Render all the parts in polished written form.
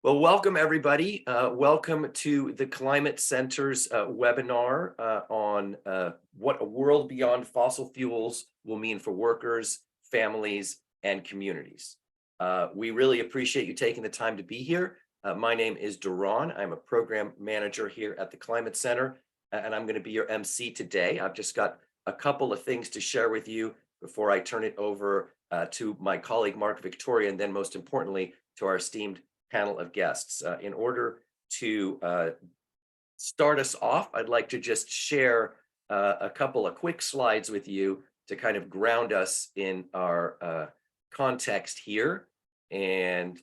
Well, welcome everybody. Welcome to the Climate Center's webinar on what a world beyond fossil fuels will mean for workers, families, and communities. We really appreciate you taking the time to be here. My name is Duran. I'm a program manager here at the Climate Center, and I'm going to be your MC today. I've just got a couple of things to share with you before I turn it over to my colleague, Mark Victoria, and then most importantly, to our esteemed panel of guests. In order to start us off, I'd like to just share a couple of quick slides with you to kind of ground us in our context here. And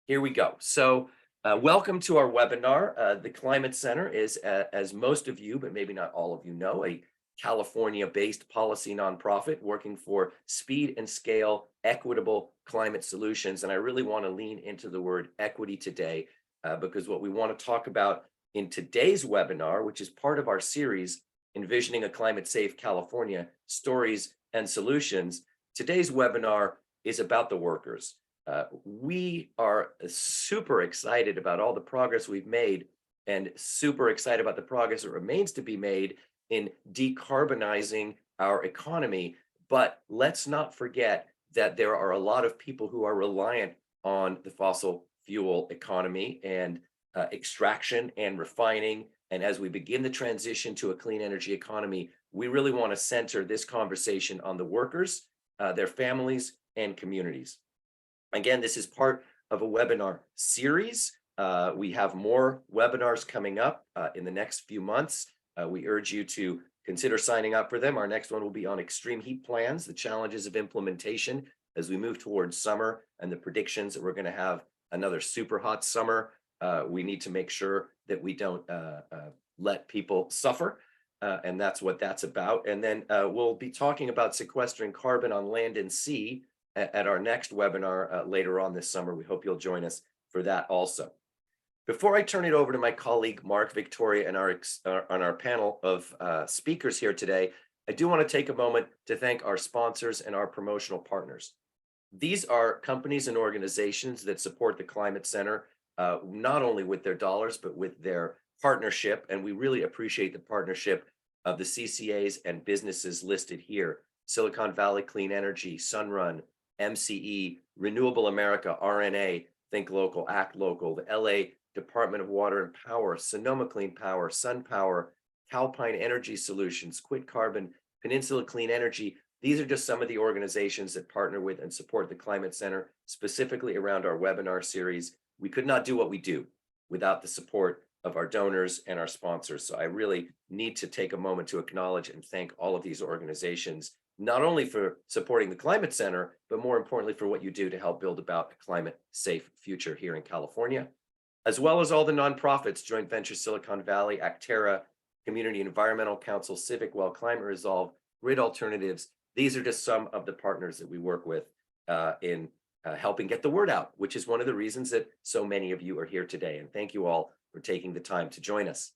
here we go. So welcome to our webinar. The Climate Center is, as most of you, but maybe not all of you know, a California-based policy nonprofit working for speed and scale equitable climate solutions. And I really want to lean into the word equity today because what we want to talk about in today's webinar, which is part of our series, Envisioning a Climate Safe California, Stories and Solutions, today's webinar is about the workers. We are super excited about all the progress we've made and super excited about the progress that remains to be made in decarbonizing our economy. But let's not forget that there are a lot of people who are reliant on the fossil fuel economy and extraction and refining. And as we begin the transition to a clean energy economy, we really want to center this conversation on the workers, their families, and communities. Again, this is part of a webinar series. We have more webinars coming up in the next few months. We urge you to consider signing up for them. Our next one will be on extreme heat plans, the challenges of implementation as we move towards summer, and the predictions that we're going to have another super hot summer. We need to make sure that we don't let people suffer, and that's what that's about. And then we'll be talking about sequestering carbon on land and sea at our next webinar later on this summer. We hope you'll join us for that also. Before I turn it over to my colleague, Mark Victoria, and on our panel of speakers here today, I do want to take a moment to thank our sponsors and our promotional partners. These are companies and organizations that support the Climate Center, not only with their dollars, but with their partnership. And we really appreciate the partnership of the CCAs and businesses listed here: Silicon Valley Clean Energy, Sunrun, MCE, Renewable America, RNA, Think Local, Act Local, the LA Department of Water and Power, Sonoma Clean Power, SunPower, Calpine Energy Solutions, Quit Carbon, Peninsula Clean Energy. These are just some of the organizations that partner with and support the Climate Center, specifically around our webinar series. We could not do what we do without the support of our donors and our sponsors. So I really need to take a moment to acknowledge and thank all of these organizations, not only for supporting the Climate Center, but more importantly for what you do to help build about a climate safe future here in California, as well as all the nonprofits: Joint Venture Silicon Valley, Actera, Community Environmental Council, Civic Well, Climate Resolve, Grid Alternatives. These are just some of the partners that we work with in helping get the word out, which is one of the reasons that so many of you are here today. And thank you all for taking the time to join us.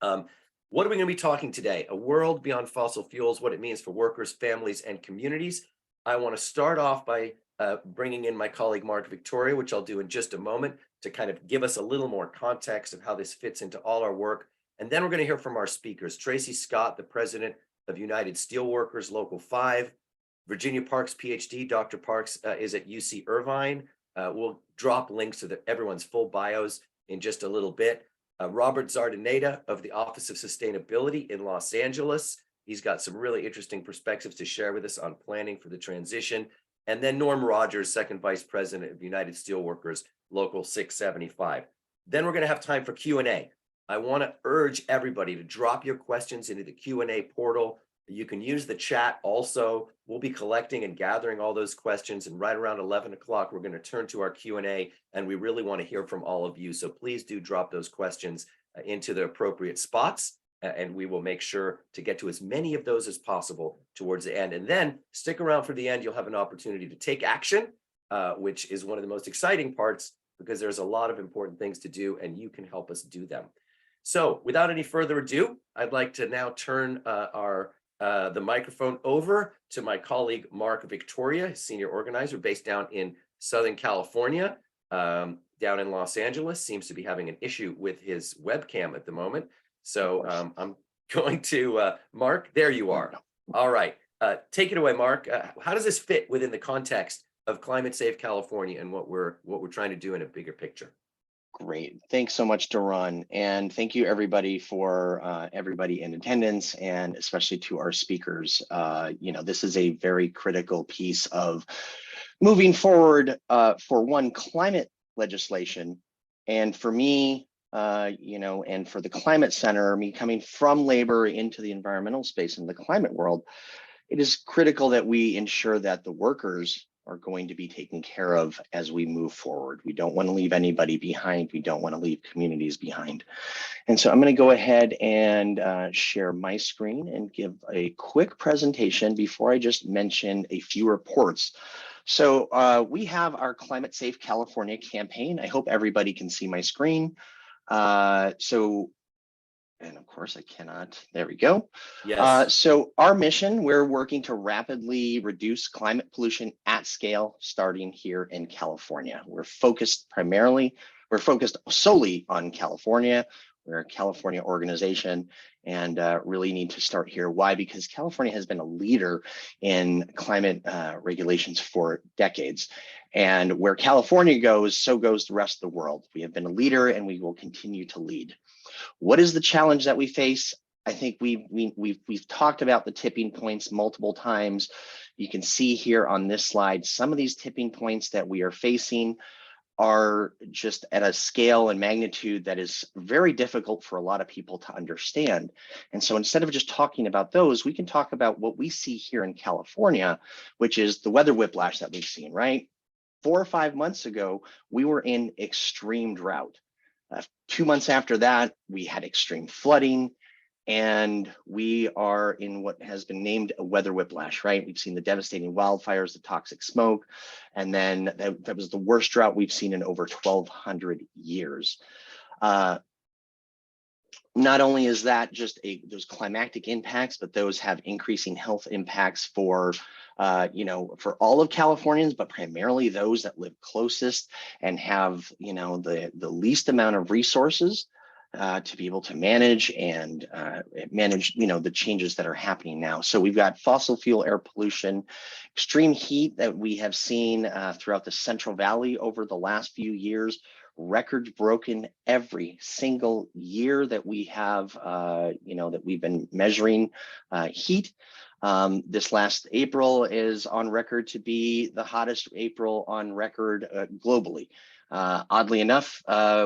What are we going to be talking today? A world beyond fossil fuels, what it means for workers, families, and communities. I want to start off by bringing in my colleague, Mark Victoria, which I'll do in just a moment, to kind of give us a little more context of how this fits into all our work. And then we're going to hear from our speakers: Tracy Scott, the president of United Steelworkers Local 5, Virginia Parks, PhD. Dr. Parks is at UC Irvine. We'll drop links to everyone's full bios in just a little bit. Robert Zardaneta of the Office of Sustainability in Los Angeles. He's got some really interesting perspectives to share with us on planning for the transition. And then Norm Rogers, second vice president of United Steelworkers Local 675. Then we're going to have time for Q&A. I want to urge everybody to drop your questions into the Q&A portal. You can use the chat also. We'll be collecting and gathering all those questions, and right around 11 o'clock, we're going to turn to our Q&A, and we really want to hear from all of you. So please do drop those questions into the appropriate spots, and we will make sure to get to as many of those as possible towards the end. And then stick around for the end. You'll have an opportunity to take action, which is one of the most exciting parts, because there's a lot of important things to do, and you can help us do them. So without any further ado, I'd like to now turn the microphone over to my colleague, Mark Victoria, senior organizer based down in Southern California. down in Los Angeles seems to be having an issue with his webcam at the moment. So I'm going to, Mark, there you are. All right. Take it away, Mark. How does this fit within the context of Climate Safe California and what we're trying to do in a bigger picture? Great. Thanks so much, Daron. And thank you everybody for everybody in attendance, and especially to our speakers. This is a very critical piece of moving forward for one, climate legislation. And for me, and for the Climate Center, me coming from labor into the environmental space in the climate world, it is critical that we ensure that the workers are going to be taken care of as we move forward. We don't want to leave anybody behind. We don't want to leave communities behind. And so I'm going to go ahead and share my screen and give a quick presentation before I just mention a few reports. So we have our Climate Safe California campaign. I hope everybody can see my screen. And of course I cannot, there we go. Yes. So our mission, we're working to rapidly reduce climate pollution at scale, starting here in California. We're focused solely on California. We're a California organization and really need to start here. Why? Because California has been a leader in climate regulations for decades. And where California goes, so goes the rest of the world. We have been a leader and we will continue to lead. What is the challenge that we face? I think we've talked about the tipping points multiple times. You can see here on this slide, some of these tipping points that we are facing are just at a scale and magnitude that is very difficult for a lot of people to understand. And so instead of just talking about those, we can talk about what we see here in California, which is the weather whiplash that we've seen, right? 4 or 5 months ago, we were in extreme drought. 2 months after that, we had extreme flooding, and we are in what has been named a weather whiplash, right? We've seen the devastating wildfires, the toxic smoke, and then that was the worst drought we've seen in over 1,200 years. Not only is that just those climatic impacts, but those have increasing health impacts for for all of Californians, but primarily those that live closest and have, the least amount of resources to be able to manage and manage, the changes that are happening now. So we've got fossil fuel air pollution, extreme heat that we have seen throughout the Central Valley over the last few years, records broken every single year that we have, that we've been measuring heat. This last April is on record to be the hottest April on record globally. Oddly enough,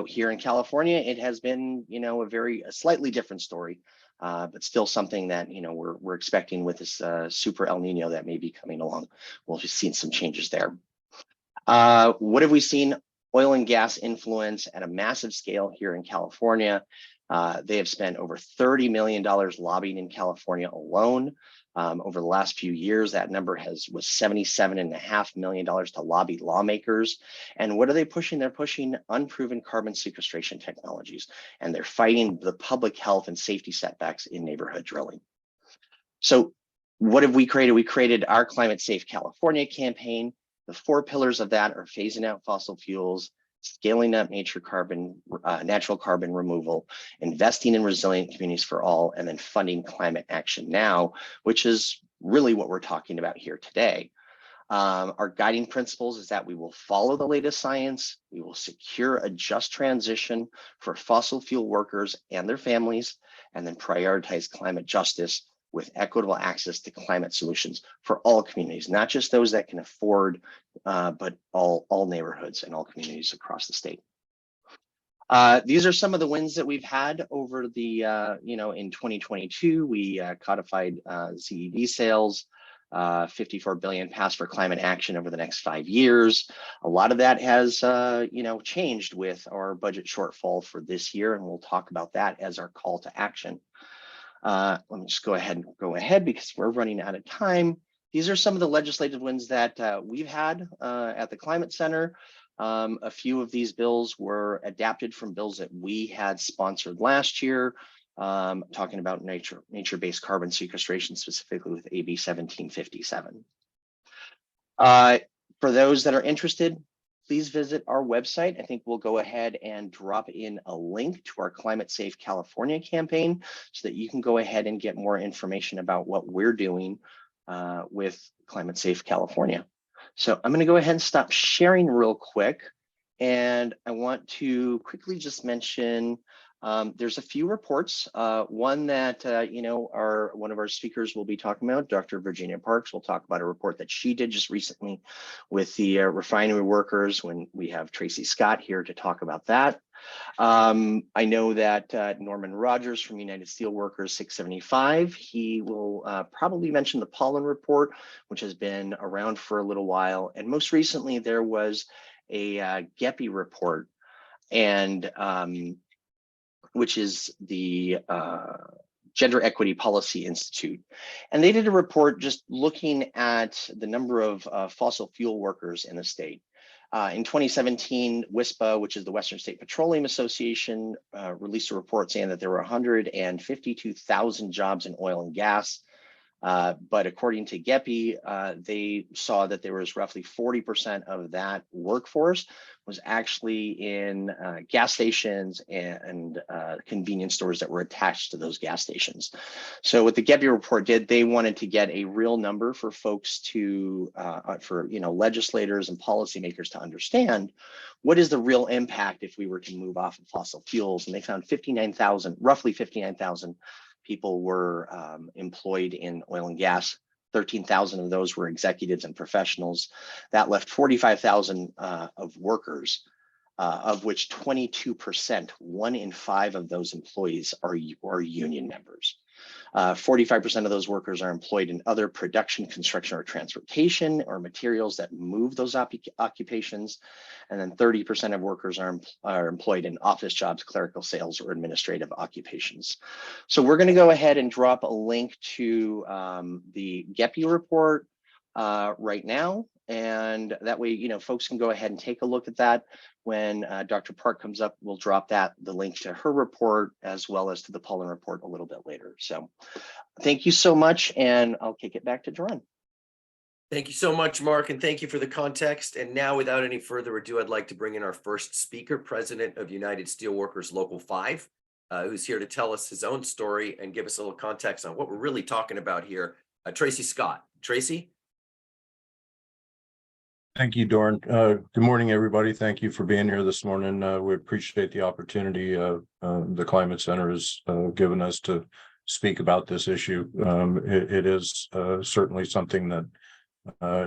here in California, it has been, a slightly different story, but still something that, we're expecting with this super El Nino that may be coming along. We'll just see some changes there. What have we seen? Oil and gas influence at a massive scale here in California. They have spent over $30 million lobbying in California alone. Over the last few years, that number was $77.5 million to lobby lawmakers. And what are they pushing? They're pushing unproven carbon sequestration technologies, and they're fighting the public health and safety setbacks in neighborhood drilling. So what have we created? We created our Climate Safe California campaign. The 4 pillars of that are phasing out fossil fuels, scaling up natural carbon removal, investing in resilient communities for all, and then funding climate action now, which is really what we're talking about here today. Our guiding principles is that we will follow the latest science, we will secure a just transition for fossil fuel workers and their families, and then prioritize climate justice with equitable access to climate solutions for all communities, not just those that can afford, but all neighborhoods and all communities across the state. These are some of the wins that we've had over the, in 2022, we codified ZEV sales, 54 billion passed for climate action over the next 5 years. A lot of that has, changed with our budget shortfall for this year, and we'll talk about that as our call to action. Let me just go ahead because we're running out of time. These are some of the legislative wins that we've had at the Climate Center. A few of these bills were adapted from bills that we had sponsored last year, talking about nature-based carbon sequestration, specifically with AB 1757. For those that are interested, please visit our website. I think we'll go ahead and drop in a link to our Climate Safe California campaign so that you can go ahead and get more information about what we're doing with Climate Safe California. So I'm going to go ahead and stop sharing real quick. And I want to quickly just mention there's a few reports. One that one of our speakers will be talking about, Dr. Virginia Parks, will talk about a report that she did just recently with the refinery workers, when we have Tracy Scott here to talk about that. I know that Norman Rogers from United Steelworkers 675, he will probably mention the pollen report, which has been around for a little while. And most recently, there was a GEPI report, and which is the Gender Equity Policy Institute. And they did a report just looking at the number of fossil fuel workers in the state. In 2017, WISPA, which is the Western State Petroleum Association, released a report saying that there were 152,000 jobs in oil and gas. But according to GEPI, they saw that there was roughly 40% of that workforce was actually in gas stations and convenience stores that were attached to those gas stations. So what the GEPI report did, they wanted to get a real number for folks to, legislators and policymakers to understand what is the real impact if we were to move off of fossil fuels. And they found roughly 59,000 people were employed in oil and gas. 13,000 of those were executives and professionals. That left 45,000 of workers, of which 22%, 1 in 5 of those employees are union members. 45% of those workers are employed in other production, construction, or transportation, or materials that move those occupations. And then 30% of workers are employed in office jobs, clerical, sales, or administrative occupations. So we're going to go ahead and drop a link to the GEPI report right now. And that way, folks can go ahead and take a look at that. When Dr. Park comes up, we'll drop the link to her report as well as to the pollen report a little bit later. So thank you so much, and I'll kick it back to John. Thank you so much, Mark, and thank you for the context. And now, without any further ado, I'd like to bring in our first speaker, President of United Steelworkers Local 5, who's here to tell us his own story and give us a little context on what we're really talking about here. Tracy Scott. Tracy? Thank you, Doran. Good morning, everybody. Thank you for being here this morning. We appreciate the opportunity the Climate Center has given us to speak about this issue. It is certainly something that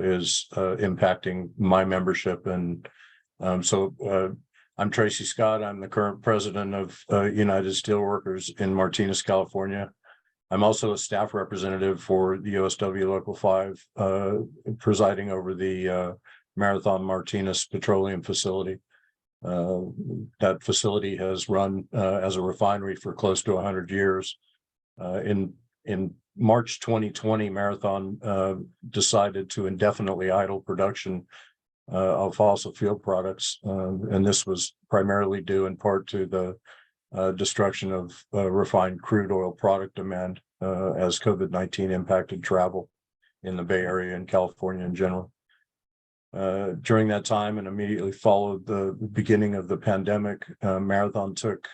is impacting my membership. And so I'm Tracy Scott. I'm the current president of United Steelworkers in Martinez, California. I'm also a staff representative for the USW Local 5, presiding over the Marathon Martinez Petroleum Facility. That facility has run as a refinery for close to 100 years. In March 2020, Marathon decided to indefinitely idle production of fossil fuel products, and this was primarily due in part to the destruction of refined crude oil product demand as COVID-19 impacted travel in the Bay Area and California in general. During that time and immediately followed the beginning of the pandemic, Marathon took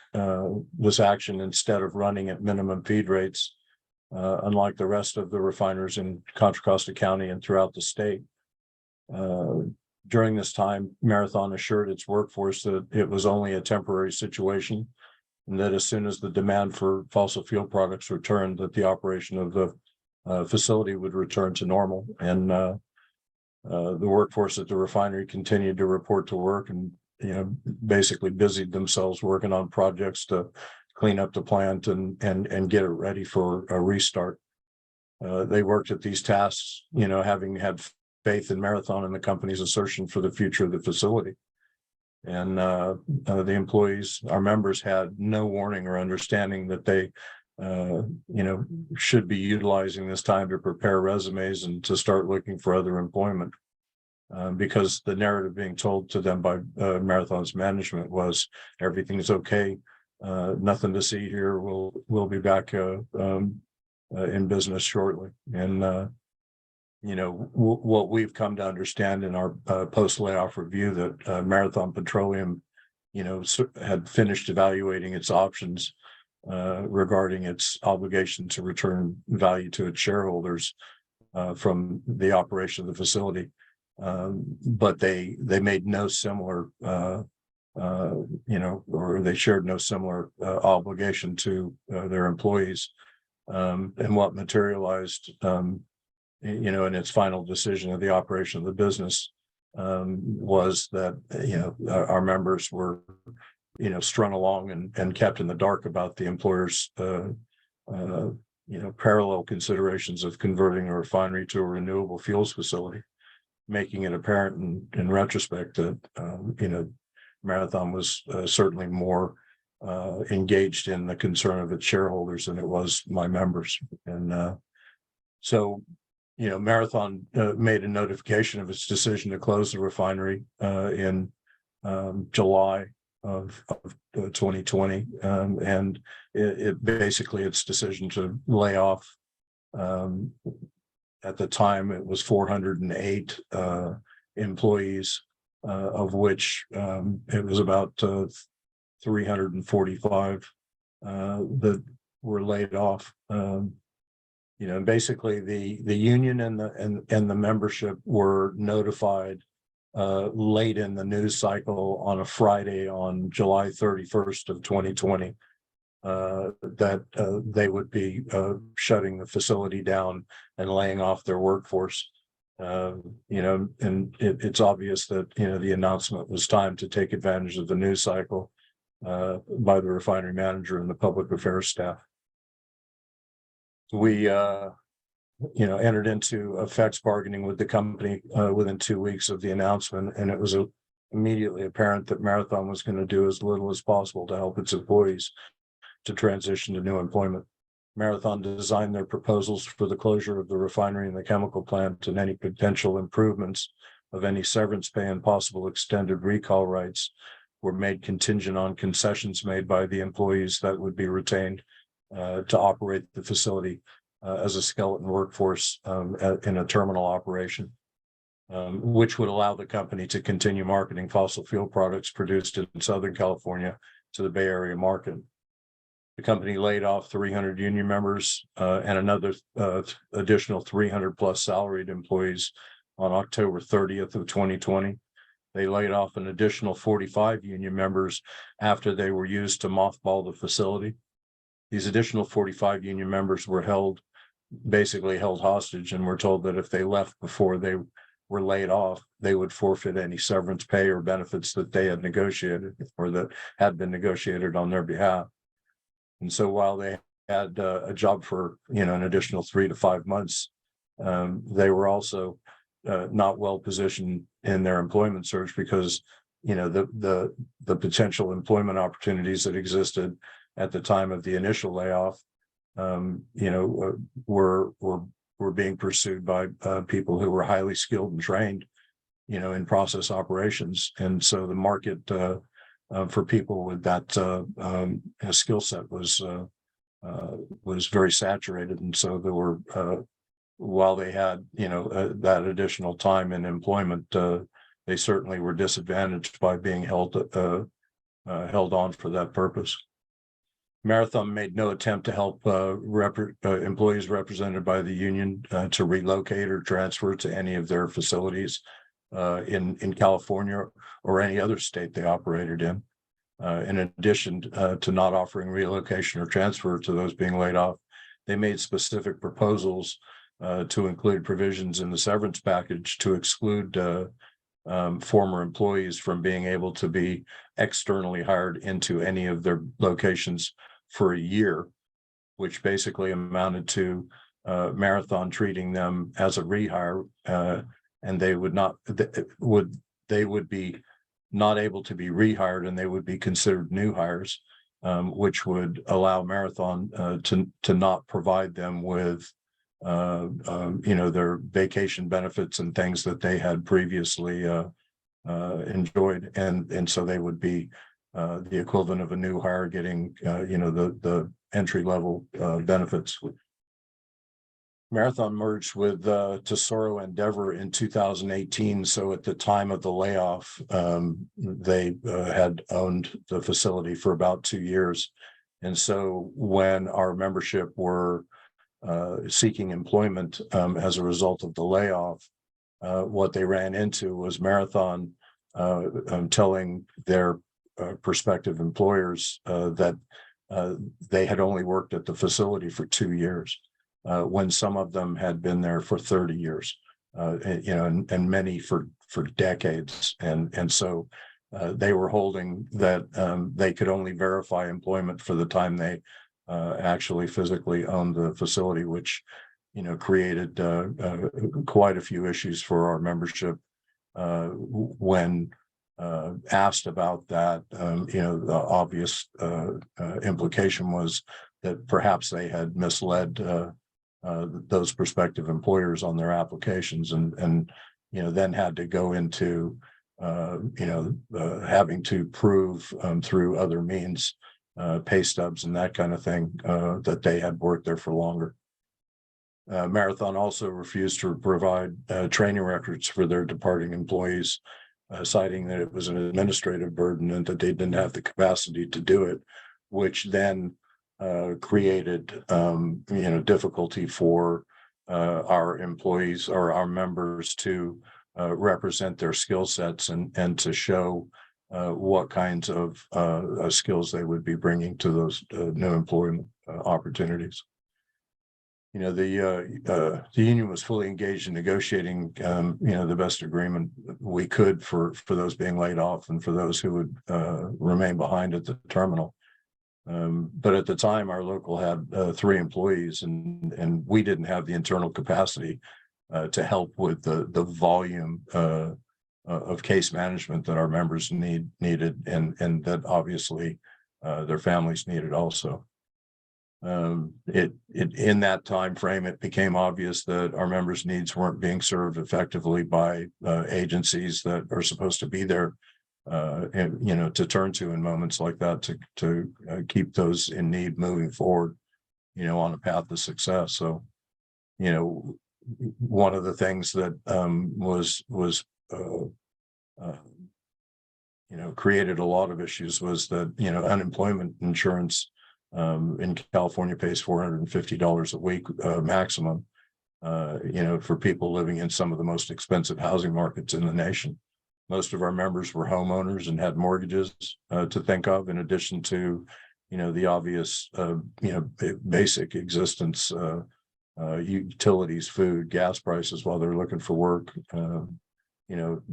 this action instead of running at minimum feed rates, unlike the rest of the refiners in Contra Costa County and throughout the state. During this time, Marathon assured its workforce that it was only a temporary situation, and that as soon as the demand for fossil fuel products returned, that the operation of the facility would return to normal. And the workforce at the refinery continued to report to work and basically busied themselves working on projects to clean up the plant and get it ready for a restart. They worked at these tasks, having had faith in Marathon and the company's assertion for the future of the facility. And the employees, our members, had no warning or understanding that they should be utilizing this time to prepare resumes and to start looking for other employment, because the narrative being told to them by Marathon's management was everything's okay, nothing to see here. We'll be back in business shortly. And what we've come to understand in our post layoff review that Marathon Petroleum, had finished evaluating its options regarding its obligation to return value to its shareholders from the operation of the facility. But they made no similar, or they shared no similar obligation to their employees. And what materialized, in its final decision of the operation of the business was that, our members were, strung along and kept in the dark about the employer's, parallel considerations of converting a refinery to a renewable fuels facility, making it apparent in retrospect that, Marathon was certainly more engaged in the concern of its shareholders than it was my members. And so, Marathon made a notification of its decision to close the refinery in July of 2020, and it basically its decision to lay off. At the time, it was 408 employees, of which it was about 345 that were laid off. And basically the union and the membership were notified late in the news cycle on a Friday on July 31st of 2020 that they would be shutting the facility down and laying off their workforce. And it's obvious that the announcement was timed to take advantage of the news cycle by the refinery manager and the public affairs staff. We entered into effects bargaining with the company within 2 weeks of the announcement, and it was immediately apparent that Marathon was going to do as little as possible to help its employees to transition to new employment. Marathon designed their proposals for the closure of the refinery and the chemical plant, and any potential improvements of any severance pay and possible extended recall rights were made contingent on concessions made by the employees that would be retained to operate the facility as a skeleton workforce in a terminal operation, which would allow the company to continue marketing fossil fuel products produced in Southern California to the Bay Area market. The company laid off 300 union members and another additional 300 plus salaried employees on October 30th of 2020. They laid off an additional 45 union members after they were used to mothball the facility. These additional 45 union members were basically held hostage, and were told that if they left before they were laid off, they would forfeit any severance pay or benefits that they had negotiated or that had been negotiated on their behalf. And so while they had a job for an additional 3 to 5 months, they were also not well positioned in their employment search because the potential employment opportunities that existed at the time of the initial layoff were being pursued by people who were highly skilled and trained in process operations. And so the market for people with that skill set was very saturated. And so there were while they had that additional time in employment, they certainly were disadvantaged by being held on for that purpose. Marathon made no attempt to help employees represented by the union to relocate or transfer to any of their facilities in California or any other state they operated in. In addition to not offering relocation or transfer to those being laid off, they made specific proposals to include provisions in the severance package to exclude former employees from being able to be externally hired into any of their locations for a year, which basically amounted to Marathon treating them as a rehire, and they would be not able to be rehired, and they would be considered new hires, which would allow Marathon to not provide them with their vacation benefits and things that they had previously enjoyed, and so they would be the equivalent of a new hire getting the entry level benefits. Marathon merged with Tesoro Endeavor in 2018. So at the time of the layoff, they had owned the facility for about 2 years. And so when our membership were seeking employment as a result of the layoff, what they ran into was Marathon telling their prospective employers that they had only worked at the facility for 2 years. When some of them had been there for 30 years, and many for decades. And so they were holding that they could only verify employment for the time they actually physically owned the facility, which, created quite a few issues for our membership when asked about that. The obvious implication was that perhaps they had misled those prospective employers on their applications, and then had to go into having to prove through other means, pay stubs and that kind of thing, that they had worked there for longer. Marathon also refused to provide training records for their departing employees, citing that it was an administrative burden and that they didn't have the capacity to do it, which then created difficulty for our employees or our members to represent their skill sets and to show what kinds of skills they would be bringing to those new employment opportunities. The union was fully engaged in negotiating the best agreement we could for those being laid off and for those who would remain behind at the terminal. But at the time, our local had 3 employees, and we didn't have the internal capacity to help with the volume of case management that our members needed, and that obviously their families needed also. In that time frame, it became obvious that our members' needs weren't being served effectively by agencies that are supposed to be there, and to turn to in moments like that to keep those in need moving forward, on a path to success. So, one of the things that was created a lot of issues was that unemployment insurance in California pays $450 a week maximum, for people living in some of the most expensive housing markets in the nation. Most of our members were homeowners and had mortgages to think of, in addition to, the obvious, basic existence, utilities, food, gas prices while they're looking for work.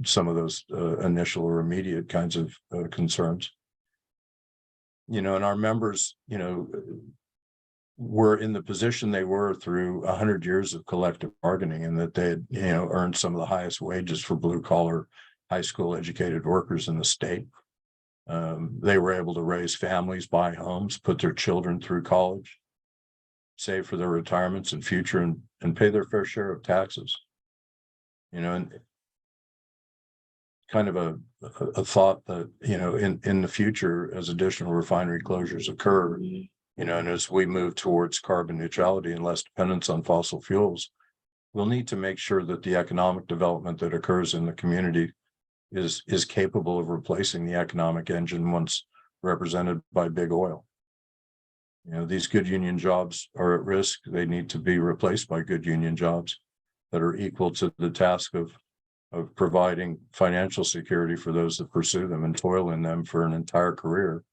Some of those initial or immediate kinds of concerns. And our members, were in the position they were through 100 years of collective bargaining, and that they had, earned some of the highest wages for blue collar, high school educated workers in the state. They were able to raise families, buy homes, put their children through college, save for their retirements and future, and pay their fair share of taxes. And kind of a thought that, in the future, as additional refinery closures occur, and as we move towards carbon neutrality and less dependence on fossil fuels, we'll need to make sure that the economic development that occurs in the community is capable of replacing the economic engine once represented by big oil. These good union jobs are at risk. They need to be replaced by good union jobs that are equal to the task of providing financial security for those that pursue them and toil in them for an entire career,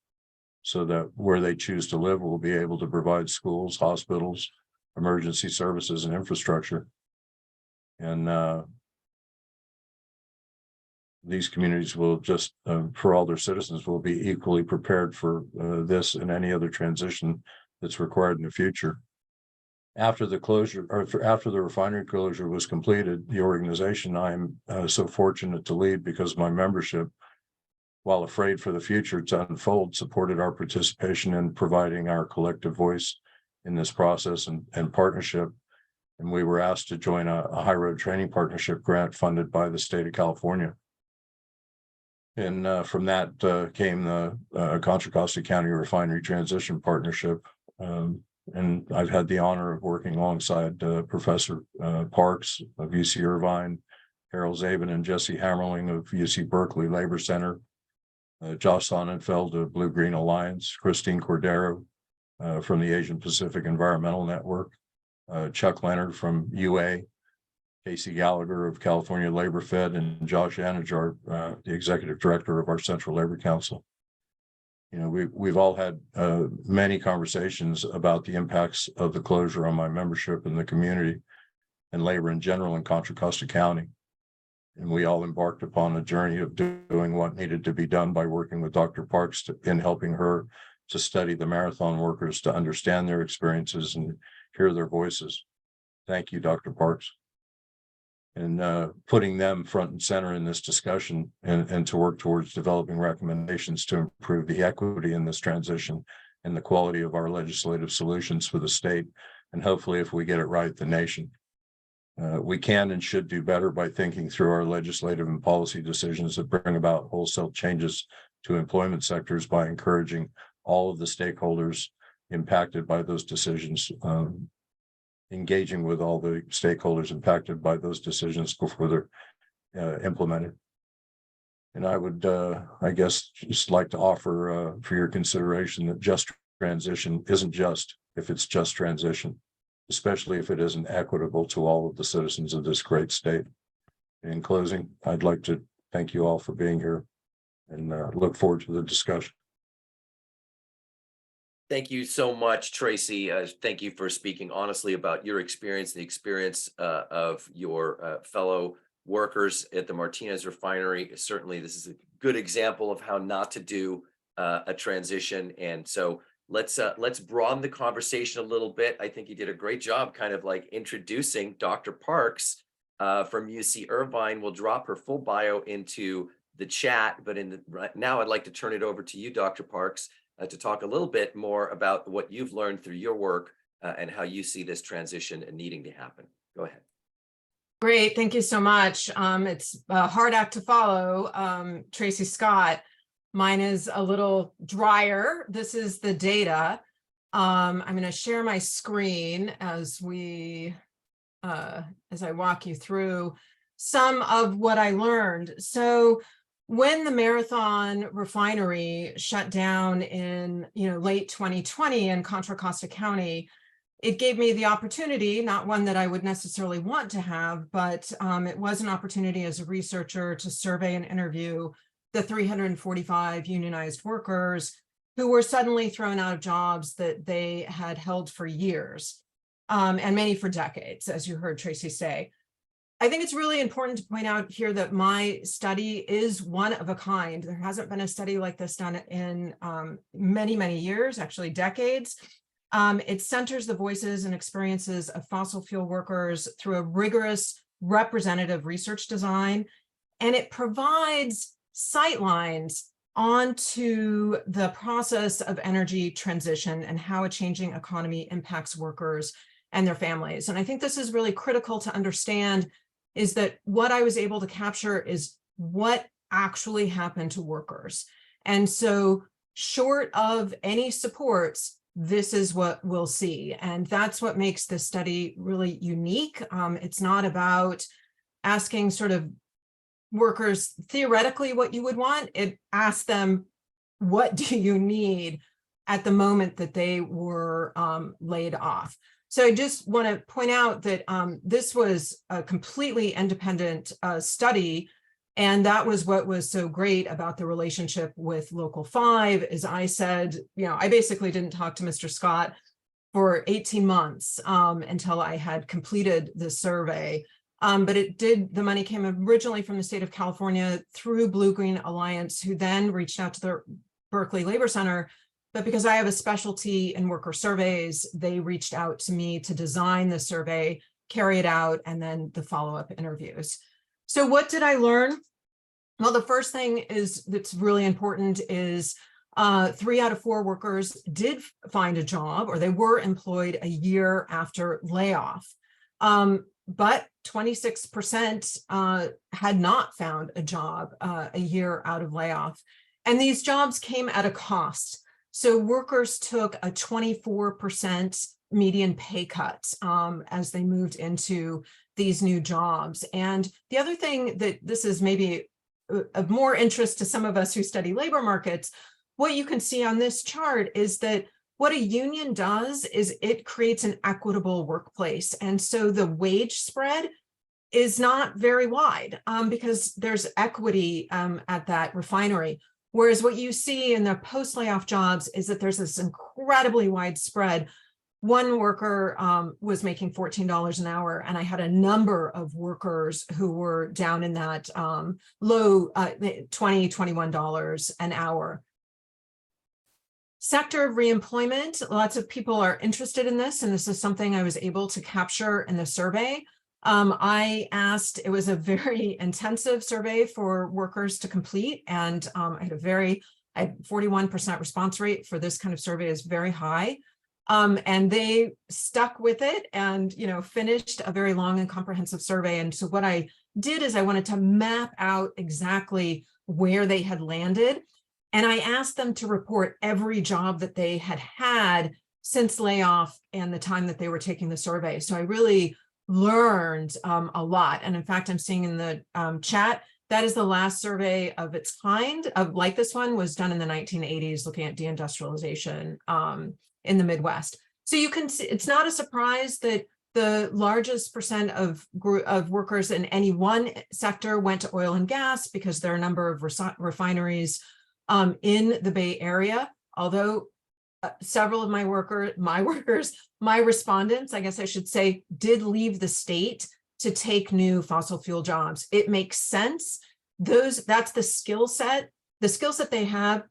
so that where they choose to live will be able to provide schools, hospitals, emergency services, and infrastructure. And these communities will just, for all their citizens, will be equally prepared for this and any other transition that's required in the future. After the closure, or after the refinery closure was completed, the organization I'm so fortunate to lead, because my membership, while afraid for the future to unfold, supported our participation in providing our collective voice in this process and partnership. And we were asked to join a high road training partnership grant funded by the state of California. And from that came the Contra Costa County Refinery Transition Partnership, and I've had the honor of working alongside Professor Parks of UC Irvine, Harold Zabin and Jesse Hammerling of UC Berkeley Labor Center, Josh Sonnenfeld of Blue Green Alliance, Christine Cordero from the Asian Pacific Environmental Network, Chuck Leonard from UA, Casey Gallagher of California Labor Fed, and Josh Anajar, the executive director of our Central Labor Council. You know, we've all had many conversations about the impacts of the closure on my membership in the community and labor in general in Contra Costa County. And we all embarked upon a journey of doing what needed to be done by working with Dr. Parks in helping her to study the marathon workers, to understand their experiences and hear their voices. Thank you, Dr. Parks. And putting them front and center in this discussion and to work towards developing recommendations to improve the equity in this transition and the quality of our legislative solutions for the state. And hopefully, if we get it right, the nation. We can and should do better by thinking through our legislative and policy decisions that bring about wholesale changes to employment sectors by encouraging all of the stakeholders impacted by those decisions, engaging with all the stakeholders impacted by those decisions before they're implemented. And I would, I guess, just like to offer for your consideration that just transition isn't just if it's just transition, especially if it isn't equitable to all of the citizens of this great state. In closing, I'd like to thank you all for being here and look forward to the discussion. Thank you so much, Tracy. Thank you for speaking honestly about your experience, the experience of your fellow workers at the Martinez refinery. Certainly, this is a good example of how not to do a transition. And so let's broaden the conversation a little bit. I think you did a great job kind of like introducing Dr. Parks from UC Irvine. We'll drop her full bio into the chat, but right now I'd like to turn it over to you, Dr. Parks, to talk a little bit more about what you've learned through your work and how you see this transition needing to happen. Go ahead. Great, thank you so much. It's a hard act to follow, Tracy Scott. Mine is a little drier. This is the data. I'm going to share my screen as I walk you through some of what I learned. So when the Marathon refinery shut down in late 2020 in Contra Costa County, it gave me the opportunity, not one that I would necessarily want to have, but it was an opportunity as a researcher to survey and interview the 345 unionized workers who were suddenly thrown out of jobs that they had held for years, and many for decades, as you heard Tracy say. I think it's really important to point out here that my study is one of a kind. There hasn't been a study like this done in many, many years, actually decades. It centers the voices and experiences of fossil fuel workers through a rigorous representative research design, and it provides sightlines onto the process of energy transition and how a changing economy impacts workers and their families. And I think this is really critical to understand, is that what I was able to capture is what actually happened to workers. And so short of any supports, this is what we'll see. And that's what makes this study really unique. It's not about asking sort of workers theoretically what you would want. It asks them, what do you need at the moment that they were laid off? So I just want to point out that this was a completely independent study. And that was what was so great about the relationship with Local 5. As I said, I basically didn't talk to Mr. Scott for 18 months until I had completed the survey. But the money came originally from the state of California through Blue Green Alliance, who then reached out to the Berkeley Labor Center. But because I have a specialty in worker surveys, they reached out to me to design the survey, carry it out, and then the follow-up interviews. So what did I learn? Well, the first thing that's really important is 3 out of 4 workers did find a job, or they were employed a year after layoff. But 26% had not found a job a year out of layoff. And these jobs came at a cost. So workers took a 24% median pay cuts as they moved into these new jobs. And the other thing that this is maybe of more interest to some of us who study labor markets, what you can see on this chart is that what a union does is it creates an equitable workplace. And so the wage spread is not very wide because there's equity at that refinery. Whereas what you see in the post-layoff jobs is that there's this incredibly wide spread. One worker was making $14 an hour, and I had a number of workers who were down in that low $20, $21 an hour. Sector of reemployment, lots of people are interested in this, and this is something I was able to capture in the survey. I asked, it was a very intensive survey for workers to complete, and I had 41% response rate for this kind of survey is very high. And they stuck with it and, finished a very long and comprehensive survey. And so what I did is I wanted to map out exactly where they had landed. And I asked them to report every job that they had had since layoff and the time that they were taking the survey. So I really learned a lot. And in fact, I'm seeing in the chat, that is the last survey of its kind like this one was done in the 1980s, looking at deindustrialization in the Midwest. So you can see, it's not a surprise that the largest percent of workers in any one sector went to oil and gas because there are a number of refineries in the Bay Area, although several of my respondents, I guess I should say, did leave the state to take new fossil fuel jobs. It makes sense. That's the skill set. The skill set they have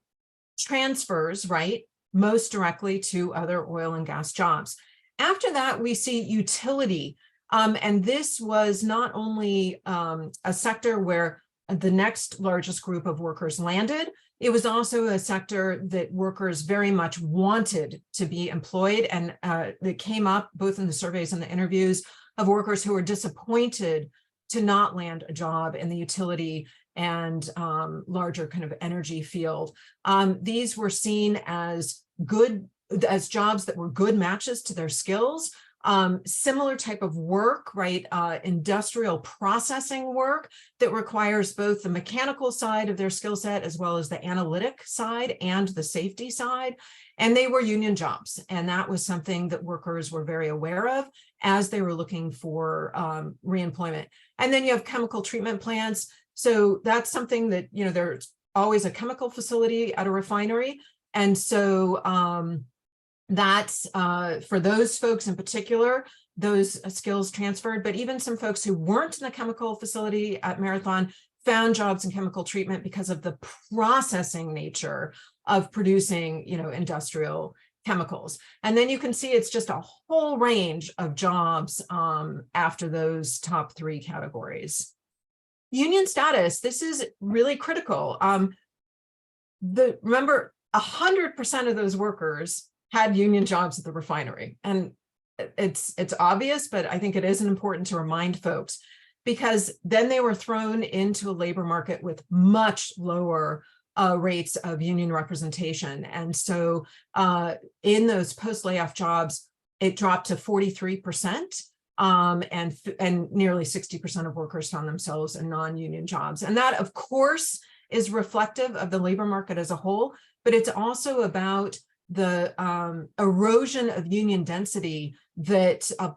transfers, right, most directly to other oil and gas jobs. After that, we see utility. And this was not only a sector where the next largest group of workers landed, it was also a sector that workers very much wanted to be employed. And that came up both in the surveys and the interviews of workers who were disappointed to not land a job in the utility and larger kind of energy field. These were seen as jobs that were good matches to their skills. Similar type of work, right? Industrial processing work that requires both the mechanical side of their skill set as well as the analytic side and the safety side. And they were union jobs. And that was something that workers were very aware of as they were looking for reemployment. And then you have chemical treatment plants. So that's something that, there's always a chemical facility at a refinery. And so that's for those folks in particular, those skills transferred, but even some folks who weren't in the chemical facility at Marathon found jobs in chemical treatment because of the processing nature of producing, industrial chemicals. And then you can see it's just a whole range of jobs after those top three categories. Union status, this is really critical. Remember, 100% of those workers had union jobs at the refinery. And it's obvious, but I think it is important to remind folks, because then they were thrown into a labor market with much lower rates of union representation. And so in those post-layoff jobs, it dropped to 43%, and nearly 60% of workers found themselves in non-union jobs. And that, of course, is reflective of the labor market as a whole, but it's also about the erosion of union density that a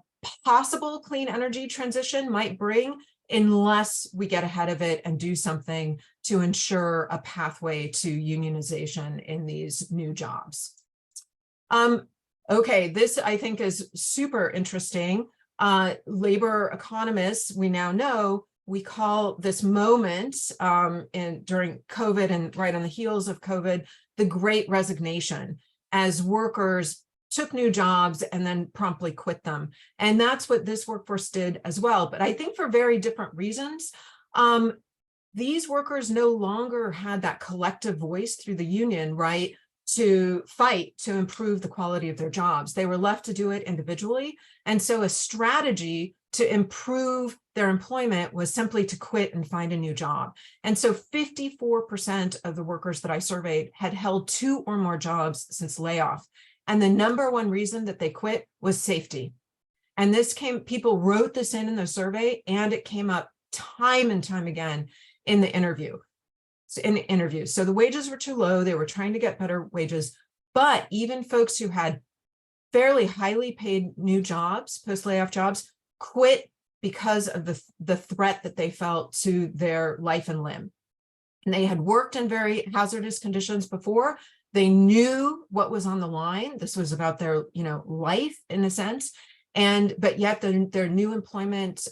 possible clean energy transition might bring unless we get ahead of it and do something to ensure a pathway to unionization in these new jobs. Okay, this I think is super interesting. Labor economists, we now know, we call this moment during COVID and right on the heels of COVID, the Great Resignation, as workers took new jobs and then promptly quit them. And that's what this workforce did as well. But I think for very different reasons. These workers no longer had that collective voice through the union, right, to fight to improve the quality of their jobs. They were left to do it individually. And so a strategy to improve their employment was simply to quit and find a new job. And so 54% of the workers that I surveyed had held 2 or more jobs since layoff. And the number one reason that they quit was safety. And people wrote this in the survey, and it came up time and time again in the interview. So the wages were too low. They were trying to get better wages, but even folks who had fairly highly paid new jobs, post-layoff jobs, quit because of the threat that they felt to their life and limb. And they had worked in very hazardous conditions before. They knew what was on the line. This was about their, life in a sense. But yet their new employment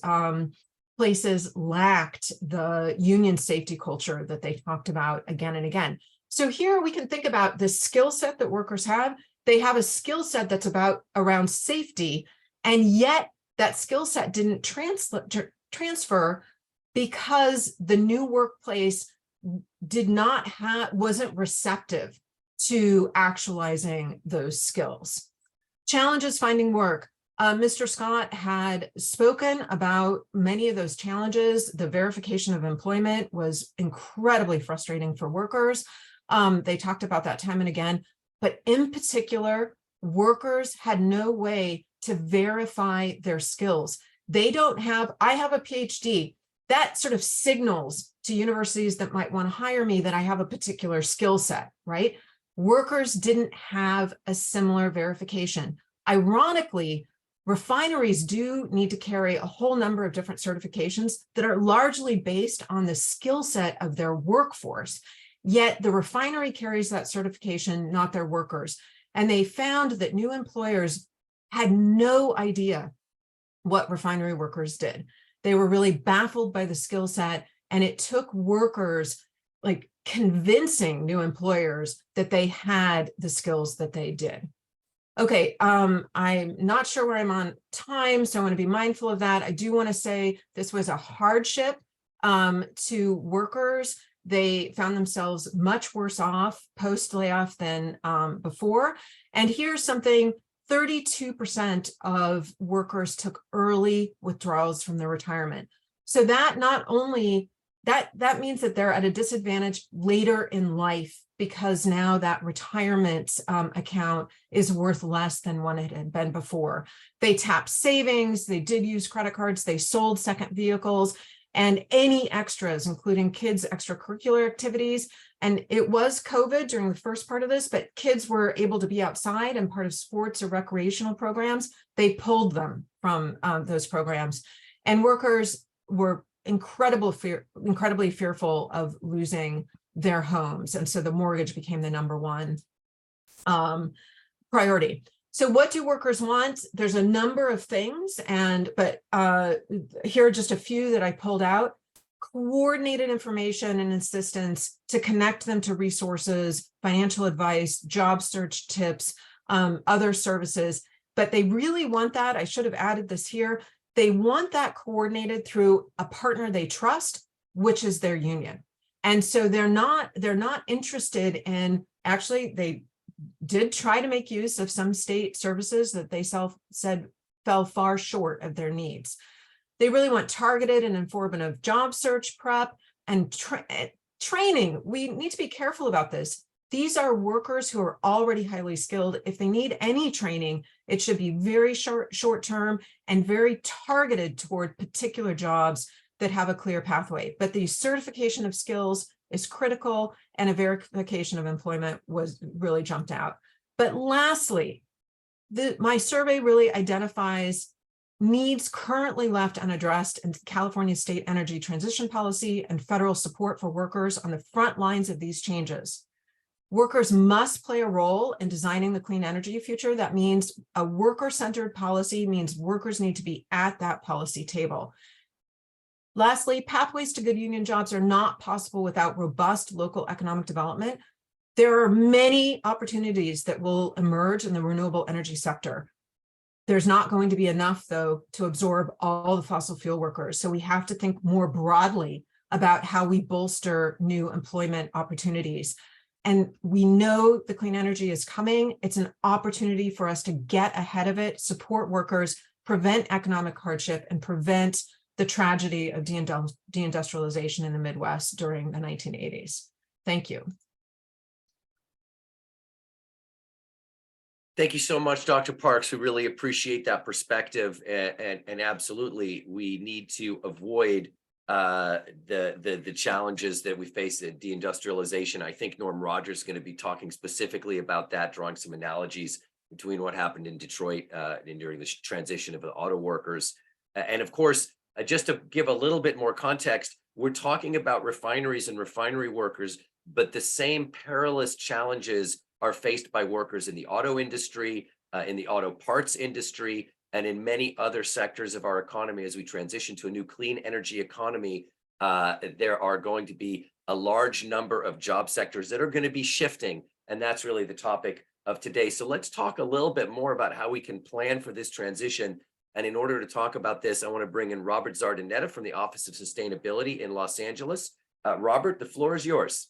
places lacked the union safety culture that they talked about again and again. So here we can think about the skill set that workers have. They have a skill set that's around safety, and yet that skill set didn't transfer because the new workplace wasn't receptive to actualizing those skills. Challenges finding work. Mr. Scott had spoken about many of those challenges. The verification of employment was incredibly frustrating for workers. They talked about that time and again, but in particular, workers had no way to verify their skills. I have a PhD. That sort of signals to universities that might want to hire me that I have a particular skill set, right? Workers didn't have a similar verification. Ironically, refineries do need to carry a whole number of different certifications that are largely based on the skill set of their workforce. Yet the refinery carries that certification, not their workers. And they found that new employers had no idea what refinery workers did. They were really baffled by the skill set, and it took workers like convincing new employers that they had the skills that they did. Okay, I'm not sure where I'm on time, so I want to be mindful of that. I do want to say this was a hardship to workers. They found themselves much worse off post-layoff than before. And here's something: 32% of workers took early withdrawals from their retirement. So that not only, that means that they're at a disadvantage later in life, because now that retirement account is worth less than what it had been before. They tapped savings, they did use credit cards, they sold second vehicles, and any extras, including kids' extracurricular activities. And it was COVID during the first part of this, but kids were able to be outside and part of sports or recreational programs. They pulled them from those programs. And workers were incredibly fearful of losing their homes. And so the mortgage became the number one priority. So what do workers want? There's a number of things, but here are just a few that I pulled out. Coordinated information and assistance to connect them to resources, financial advice, job search tips, other services. But they really want that. I should have added this here. They want that coordinated through a partner they trust, which is their union. And so they're not interested in, actually, they did try to make use of some state services that they said fell far short of their needs. They really want targeted and informative job search prep and training. We need to be careful about this. These are workers who are already highly skilled. If they need any training, it should be very short term and very targeted toward particular jobs that have a clear pathway. But the certification of skills is critical, and a verification of employment was really jumped out. But lastly, my survey really identifies needs currently left unaddressed in California state energy transition policy and federal support for workers on the front lines of these changes. Workers must play a role in designing the clean energy future. That means a worker-centered policy means workers need to be at that policy table. Lastly, pathways to good union jobs are not possible without robust local economic development. There are many opportunities that will emerge in the renewable energy sector. There's not going to be enough, though, to absorb all the fossil fuel workers. So we have to think more broadly about how we bolster new employment opportunities. And we know the clean energy is coming. It's an opportunity for us to get ahead of it, support workers, prevent economic hardship, and prevent the tragedy of deindustrialization in the Midwest during the 1980s. Thank you. Thank you so much, Dr. Parks. We really appreciate that perspective, and absolutely, we need to avoid the challenges that we face at deindustrialization. I think Norm Rogers is going to be talking specifically about that, drawing some analogies between what happened in Detroit and during the transition of the auto workers. And of course, just to give a little bit more context, we're talking about refineries and refinery workers, but the same perilous challenges are faced by workers in the auto industry, in the auto parts industry, and in many other sectors of our economy. As we transition to a new clean energy economy, there are going to be a large number of job sectors that are going to be shifting. And that's really the topic of today. So let's talk a little bit more about how we can plan for this transition. And in order to talk about this, I want to bring in Robert Zardanetta from the Office of Sustainability in Los Angeles. Robert, the floor is yours.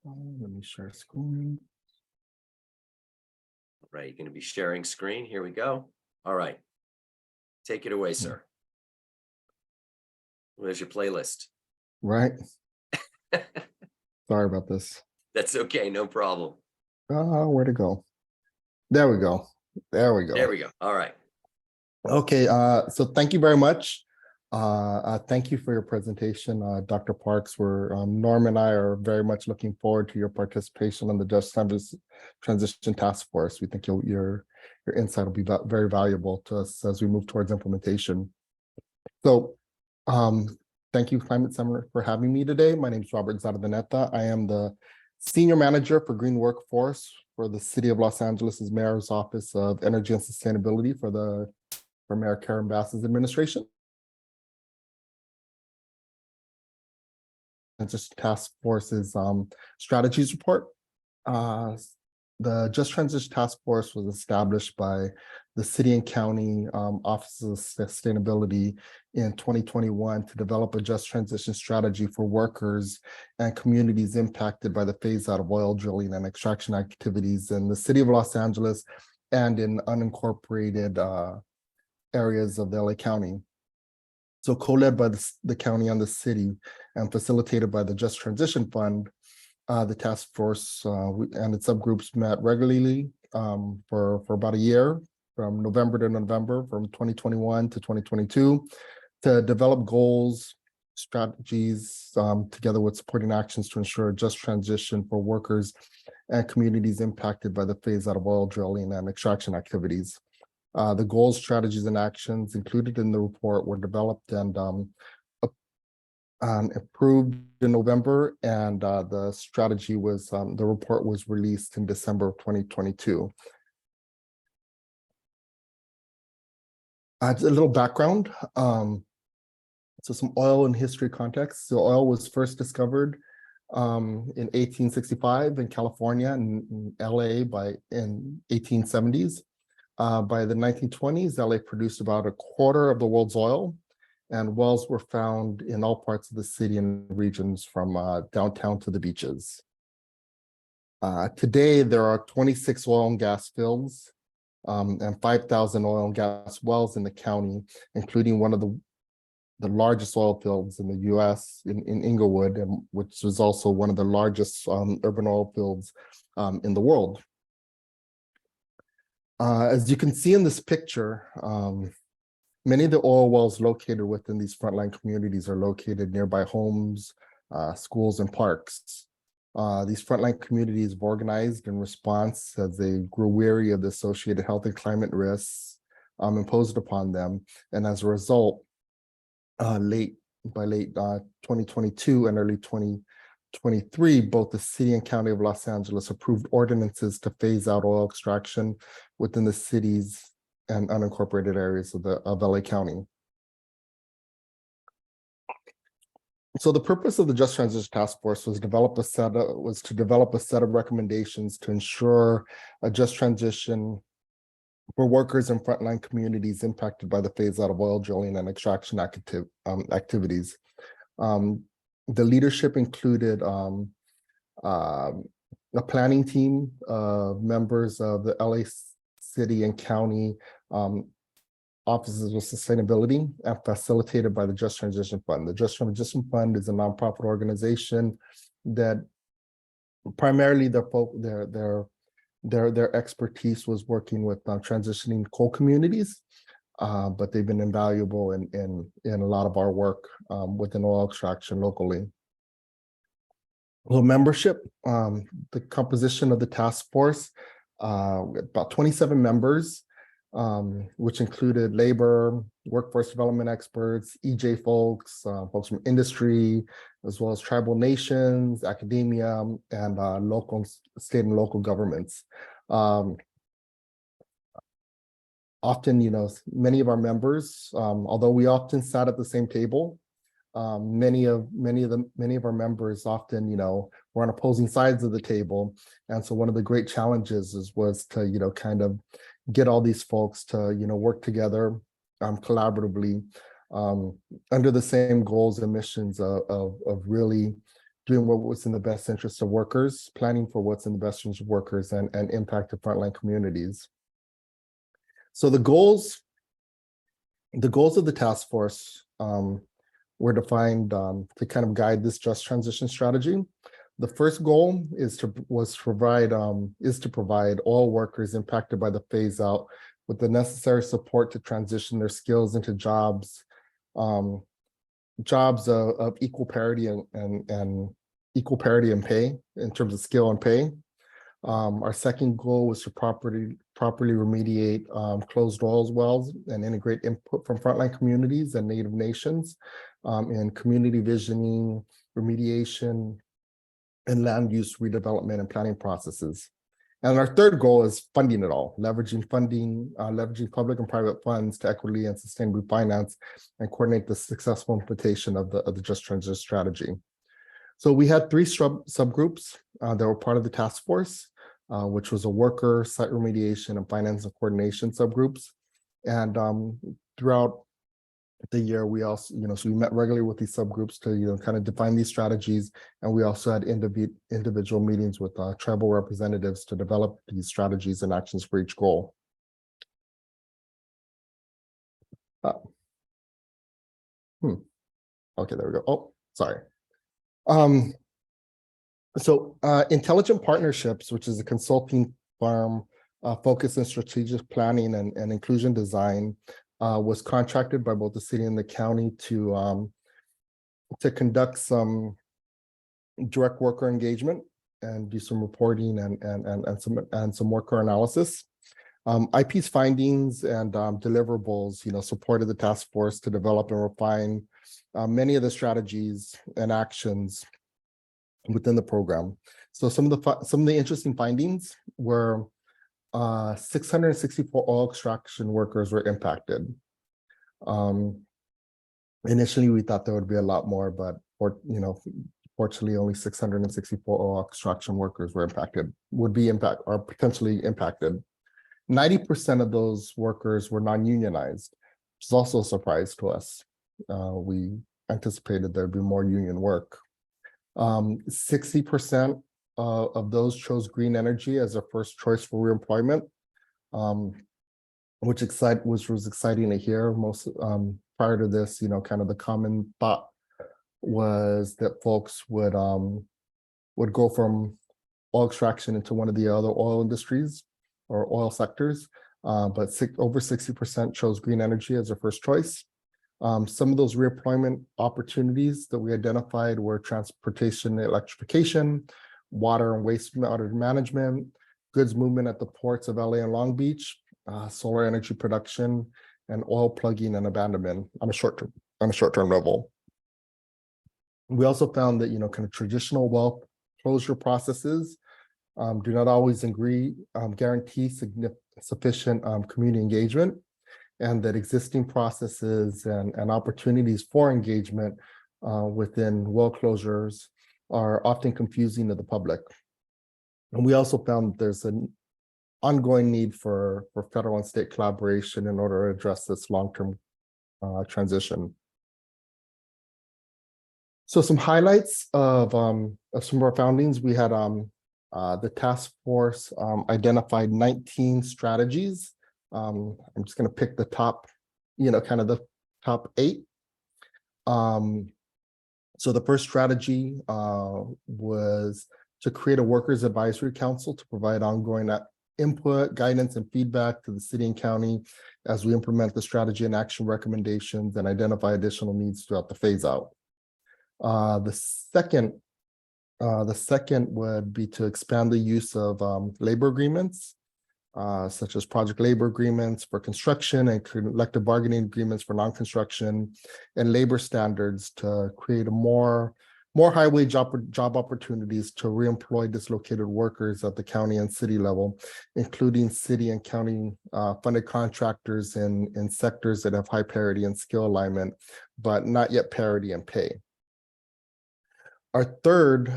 Let me share screen. Right, you're going to be sharing screen. Here we go. All right. Take it away, sir. Where's your playlist? Right. Sorry about this. That's okay, no problem. Where to go? There we go. There we go. There we go. All right. Okay, so thank you very much. Thank you for your presentation, Dr. Parks. Norm and I are very much looking forward to your participation on the Just Transition Task Force. We think your insight will be very valuable to us as we move towards implementation. So thank you, Climate Summit, for having me today. My name is Robert Zardanetta. I am the Senior Manager for Green Workforce for the City of Los Angeles' Mayor's Office of Energy and Sustainability for Mayor Karen Bass's administration. Just Task Force's strategies report. The Just Transition Task Force was established by the City and County Offices of Sustainability in 2021 to develop a just transition strategy for workers and communities impacted by the phase out of oil drilling and extraction activities in the City of Los Angeles and in unincorporated areas of the LA County. So co-led by the county and the city and facilitated by the Just Transition Fund, the task force and its subgroups met regularly for about a year, from November to November, from 2021 to 2022, to develop goals, strategies, together with supporting actions to ensure a just transition for workers and communities impacted by the phase out of oil drilling and extraction activities. The goals, strategies, and actions included in the report were developed and approved in November, and the strategy was, the report was released in December of 2022. A little background. So some oil and history context. So oil was first discovered in 1865 in California and in LA in 1870s. By the 1920s, LA produced about a quarter of the world's oil, and wells were found in all parts of the city and regions from downtown to the beaches. Today, there are 26 oil and gas fields and 5,000 oil and gas wells in the county, including one of the largest oil fields in the US in Inglewood, and which is also one of the largest urban oil fields in the world. As you can see in this picture, many of the oil wells located within these frontline communities are located nearby homes, schools, and parks. These frontline communities have organized in response as they grew weary of the associated health and climate risks imposed upon them. And as a result, by late 2022 and early 2023, both the City and County of Los Angeles approved ordinances to phase out oil extraction within the cities and unincorporated areas of LA County. So the purpose of the Just Transition Task Force was to develop a set of recommendations to ensure a just transition for workers and frontline communities impacted by the phase out of oil drilling and extraction activities. The leadership included a planning team of members of the LA City and County Offices of Sustainability, and facilitated by the Just Transition Fund. The Just Transition Fund is a nonprofit organization that primarily their expertise was working with transitioning coal communities, but they've been invaluable in a lot of our work within oil extraction locally. Well, membership, the composition of the task force, about 27 members, which included labor, workforce development experts, EJ folks, folks from industry, as well as tribal nations, academia, and local, state and local governments. Often, many of our members, although we often sat at the same table, many of our members often, were on opposing sides of the table. And so one of the great challenges was to, kind of get all these folks to, work together collaboratively under the same goals and missions of really doing what was in the best interest of workers, planning for what's in the best interest of workers, and impact of frontline communities. So the goals of the task force were defined to kind of guide this just transition strategy. The first goal is to provide all workers impacted by the phase out with the necessary support to transition their skills into jobs of equal parity and equal parity in pay in terms of skill and pay. Our second goal was to properly remediate closed oil wells and integrate input from frontline communities and Native nations in community visioning, remediation, and land use redevelopment and planning processes. And our third goal is funding it all, leveraging public and private funds to equitably and sustainably finance and coordinate the successful implementation of the Just Transition strategy. So we had three subgroups that were part of the task force, which was a worker, site remediation, and finance and coordination subgroups. And throughout the year, we also, so we met regularly with these subgroups to, kind of define these strategies. And we also had individual meetings with tribal representatives to develop these strategies and actions for each goal. Okay, there we go. Oh, sorry. So Intelligent Partnerships, which is a consulting firm focused on strategic planning and inclusion design, was contracted by both the city and the county to conduct some direct worker engagement and do some reporting and some worker analysis. IP's findings and deliverables, supported the task force to develop and refine many of the strategies and actions within the program. So some of the interesting findings were 664 oil extraction workers were impacted. Initially, we thought there would be a lot more, but fortunately, only 664 oil extraction workers were potentially impacted. 90% of those workers were non-unionized, which is also a surprise to us. We anticipated there'd be more union work. 60% of those chose green energy as their first choice for reemployment, which was exciting to hear. Most prior to this, kind of the common thought was that folks would go from oil extraction into one of the other oil industries or oil sectors, but over 60% chose green energy as their first choice. Some of those reemployment opportunities that we identified were transportation, electrification, water and wastewater management, goods movement at the ports of LA and Long Beach, solar energy production, and oil plugging and abandonment on a short-term level. We also found that kind of traditional well closure processes do not always guarantee sufficient community engagement, and that existing processes and opportunities for engagement within well closures are often confusing to the public. And we also found that there's an ongoing need for federal and state collaboration in order to address this long-term transition. So some highlights of some of our findings: we had the task force identified 19 strategies. I'm just going to pick the top, kind of the top 8. So the first strategy was to create a workers advisory council to provide ongoing input, guidance, and feedback to the city and county as we implement the strategy and action recommendations and identify additional needs throughout the phase out. The second would be to expand the use of labor agreements, such as project labor agreements for construction and collective bargaining agreements for non-construction, and labor standards to create a more high-wage job opportunities to reemploy dislocated workers at the county and city level, including city and county funded contractors in sectors that have high parity and skill alignment, but not yet parity in pay. Our third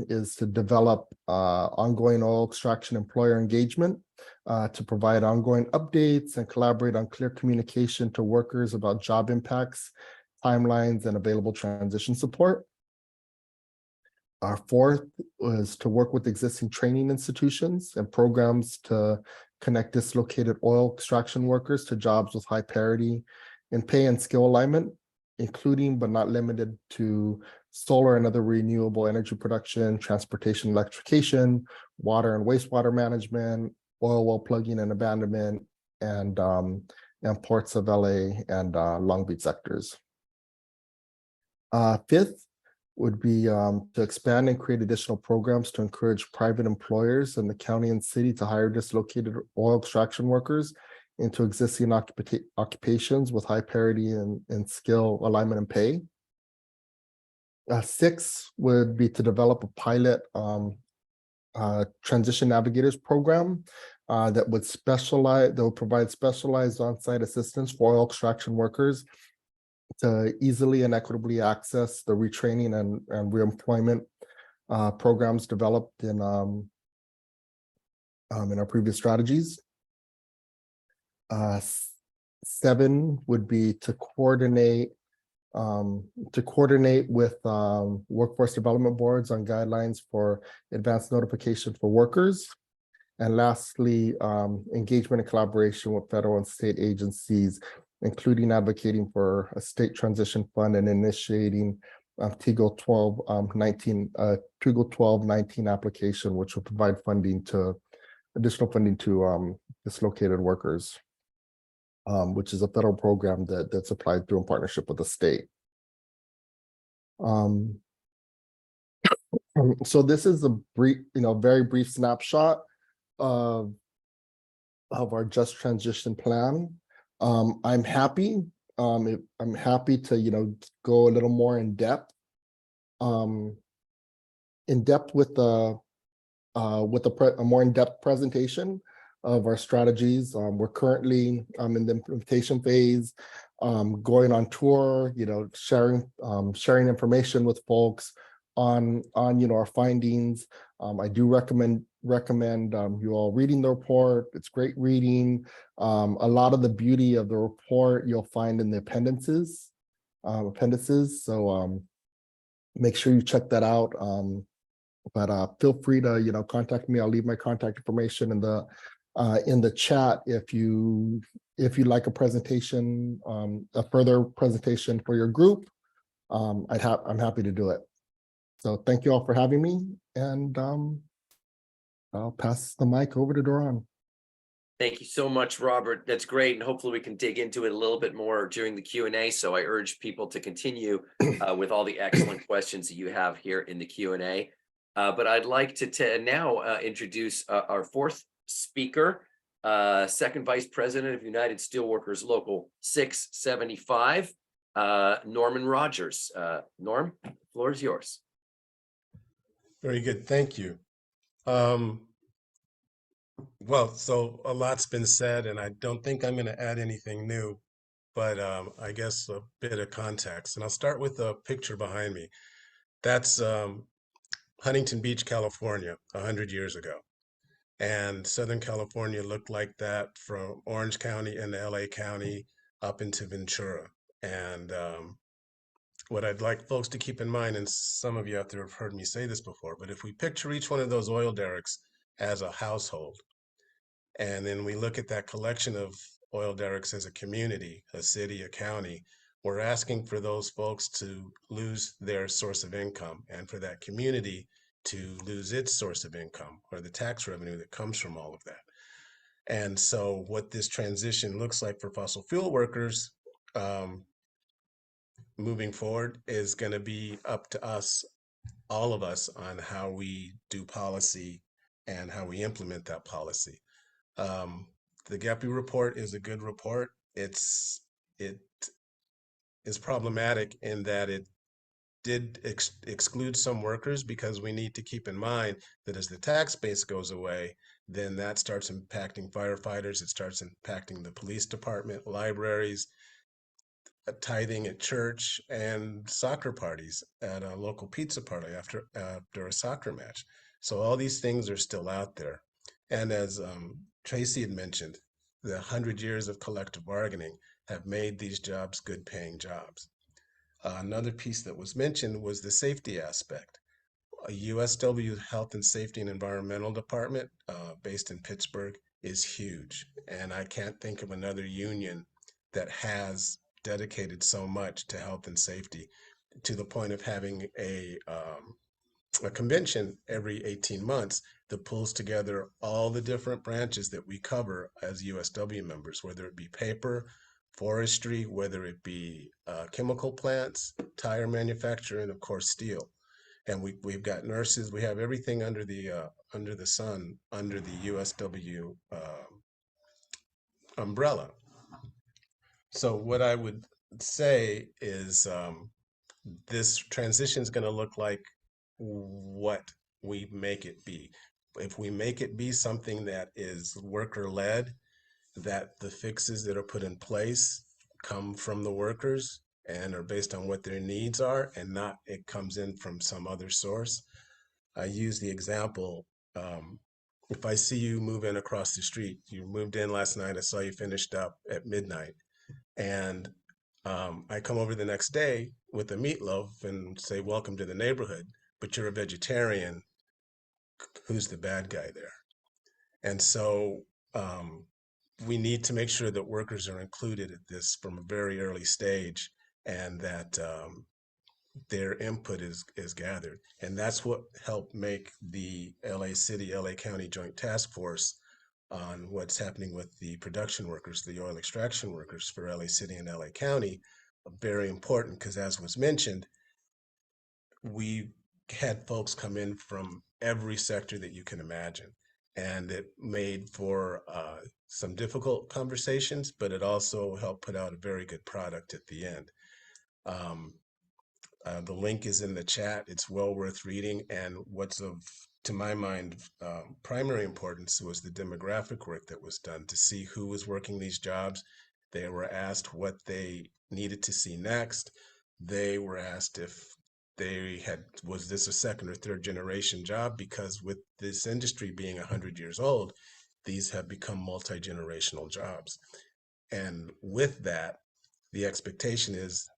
is to develop ongoing oil extraction employer engagement to provide ongoing updates and collaborate on clear communication to workers about job impacts, timelines, and available transition support. Our fourth was to work with existing training institutions and programs to connect dislocated oil extraction workers to jobs with high parity in pay and skill alignment, including but not limited to solar and other renewable energy production, transportation, electrification, water and wastewater management, oil well plugging and abandonment, and ports of LA and Long Beach sectors. Fifth would be to expand and create additional programs to encourage private employers in the county and city to hire dislocated oil extraction workers into existing occupations with high parity and skill alignment and pay. Six would be to develop a pilot transition navigators program that would provide specialized on-site assistance for oil extraction workers to easily and equitably access the retraining and reemployment programs developed in our previous strategies. 7 would be to coordinate with workforce development boards on guidelines for advanced notification for workers. And lastly, engagement and collaboration with federal and state agencies, including advocating for a state transition fund and initiating TIGO 1219 application, which will provide additional funding to dislocated workers, which is a federal program that's applied through in partnership with the state. So this is a brief, very brief snapshot of our Just Transition plan. I'm happy to go a little more in depth with a more in-depth presentation of our strategies. We're currently in the implementation phase, going on tour, sharing information with folks on our findings. I do recommend you all reading the report. It's great reading. A lot of the beauty of the report you'll find in the appendices. So make sure you check that out. But feel free to contact me. I'll leave my contact information in the chat if you like a presentation, a further presentation for your group. I'm happy to do it. So thank you all for having me, and I'll pass the mic over to Doron. Thank you so much, Robert. That's great. And hopefully we can dig into it a little bit more during the Q&A. So I urge people to continue with all the excellent questions that you have here in the Q&A. But I'd like to now introduce our fourth speaker, Second Vice President of United Steelworkers Local 675, Norman Rogers. Norm, the floor is yours. Very good, thank you. Well, so a lot's been said, and I don't think I'm going to add anything new, but I guess a bit of context. And I'll start with the picture behind me. That's Huntington Beach, California, 100 years ago. And Southern California looked like that from Orange County and LA County up into Ventura. And what I'd like folks to keep in mind, and some of you out there have heard me say this before, but if we picture each one of those oil derricks as a household, and then we look at that collection of oil derricks as a community, a city, a county, we're asking for those folks to lose their source of income, and for that community to lose its source of income or the tax revenue that comes from all of that. And so what this transition looks like for fossil fuel workers moving forward is going to be up to us, all of us, on how we do policy and how we implement that policy. The GAPI report is a good report. It is problematic in that it did exclude some workers, because we need to keep in mind that as the tax base goes away, then that starts impacting firefighters, it starts impacting the police department, libraries, tithing at church, and soccer parties at a local pizza party after a soccer match. So all these things are still out there. And as Tracy had mentioned, the 100 years of collective bargaining have made these jobs good paying jobs. Another piece that was mentioned was the safety aspect. A USW Health and Safety and Environmental Department based in Pittsburgh is huge. And I can't think of another union that has dedicated so much to health and safety, to the point of having a convention every 18 months that pulls together all the different branches that we cover as USW members, whether it be paper, forestry, whether it be chemical plants, tire manufacturer, and of course steel. And we've got nurses, we have everything under the sun under the USW umbrella. So what I would say is this transition is going to look like what we make it be. If we make it be something that is worker led, that the fixes that are put in place come from the workers and are based on what their needs are, and not it comes in from some other source. I use the example, if I see you move in across the street, you moved in last night, I saw you finished up at midnight, and I come over the next day with a meatloaf and say, welcome to the neighborhood, but you're a vegetarian, who's the bad guy there? And so we need to make sure that workers are included at this from a very early stage, and that their input is gathered. And that's what helped make the LA City, LA County Joint Task Force on what's happening with the production workers, the oil extraction workers for LA City and LA County, very important, because as was mentioned, we had folks come in from every sector that you can imagine. And it made for some difficult conversations, but it also helped put out a very good product at the end. The link is in the chat. It's well worth reading. And what's to my mind, primary importance was the demographic work that was done to see who was working these jobs. They were asked what they needed to see next. They were asked if was this a second or third generation job, because with this industry being 100 years old, these have become multi-generational jobs. And with that, the expectation is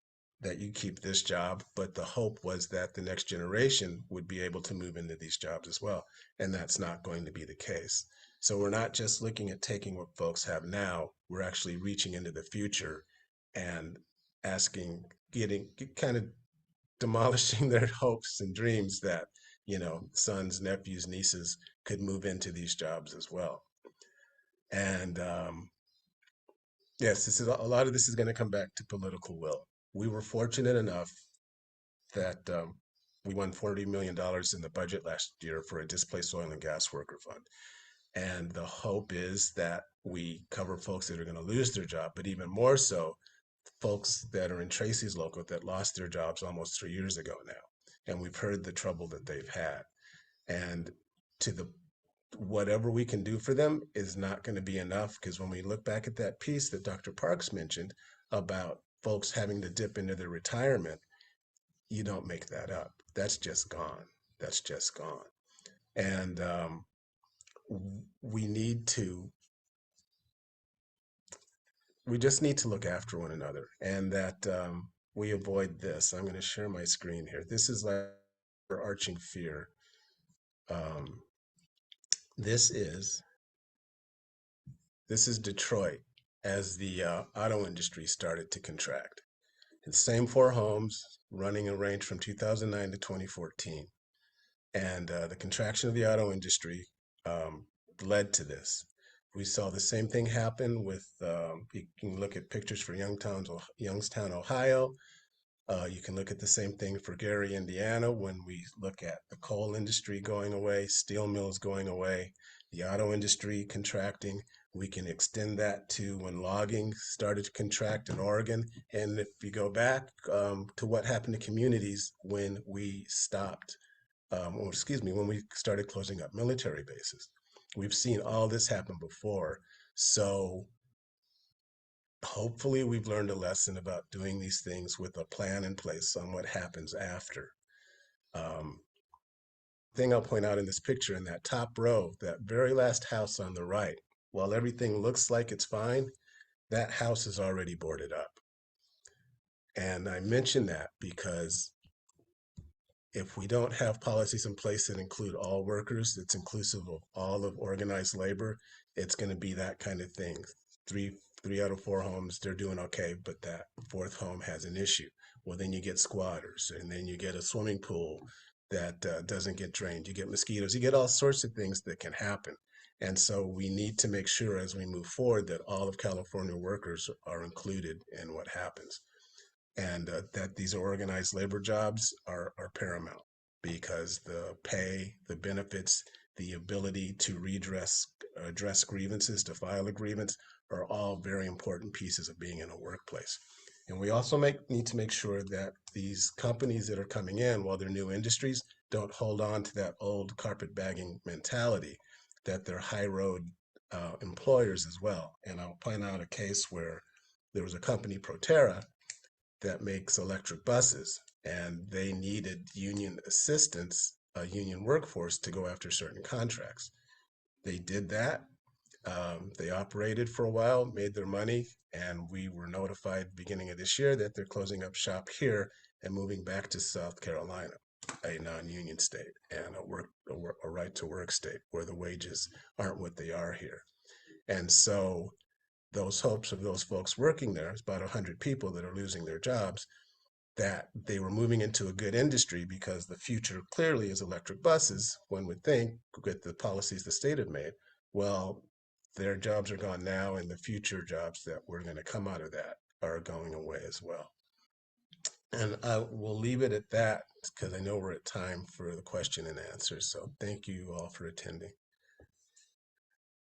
that you keep this job, but the hope was that the next generation would be able to move into these jobs as well. And that's not going to be the case. So we're not just looking at taking what folks have now, we're actually reaching into the future and kind of demolishing their hopes and dreams that, sons, nephews, nieces could move into these jobs as well. And yes, a lot of this is going to come back to political will. We were fortunate enough that we won $40 million in the budget last year for a displaced oil and gas worker fund. And the hope is that we cover folks that are going to lose their job, but even more so, folks that are in Tracy's local that lost their jobs almost 3 years ago now. And we've heard the trouble that they've had. And whatever we can do for them is not going to be enough, because when we look back at that piece that Dr. Parks mentioned about folks having to dip into their retirement, you don't make that up. That's just gone. That's just gone. And we just need to look after one another, and that we avoid this. I'm going to share my screen here. This is like overarching fear. This is Detroit as the auto industry started to contract. The same 4 homes running a range from 2009 to 2014. And the contraction of the auto industry led to this. We saw the same thing happen with, you can look at pictures for Youngstown, Ohio. You can look at the same thing for Gary, Indiana, when we look at the coal industry going away, steel mills going away, the auto industry contracting. We can extend that to when logging started to contract in Oregon. And if you go back to what happened to communities when we stopped, when we started closing up military bases. We've seen all this happen before. So hopefully we've learned a lesson about doing these things with a plan in place on what happens after. Thing I'll point out in this picture, in that top row, that very last house on the right, while everything looks like it's fine, that house is already boarded up. And I mention that because if we don't have policies in place that include all workers, that's inclusive of all of organized labor, it's going to be that kind of thing. Three out of 4 homes, they're doing okay, but that 4th home has an issue. Well, then you get squatters, and then you get a swimming pool that doesn't get drained. You get mosquitoes, you get all sorts of things that can happen. And so we need to make sure as we move forward that all of California workers are included in what happens. And that these organized labor jobs are paramount, because the pay, the benefits, the ability to address grievances, to file a grievance, are all very important pieces of being in a workplace. And we also need to make sure that these companies that are coming in, while they're new industries, don't hold on to that old carpetbagging mentality, that they're high road employers as well. And I'll point out a case where there was a company, Proterra, that makes electric buses, and they needed union assistance, a union workforce, to go after certain contracts. They did that. They operated for a while, made their money, and we were notified beginning of this year that they're closing up shop here and moving back to South Carolina, a non-union state and a right to work state where the wages aren't what they are here. And so those hopes of those folks working there, it's about 100 people that are losing their jobs, that they were moving into a good industry because the future clearly is electric buses, one would think, with the policies the state have made. Well, their jobs are gone now, and the future jobs that were going to come out of that are going away as well. And I will leave it at that, because I know we're at time for the question and answer. So thank you all for attending.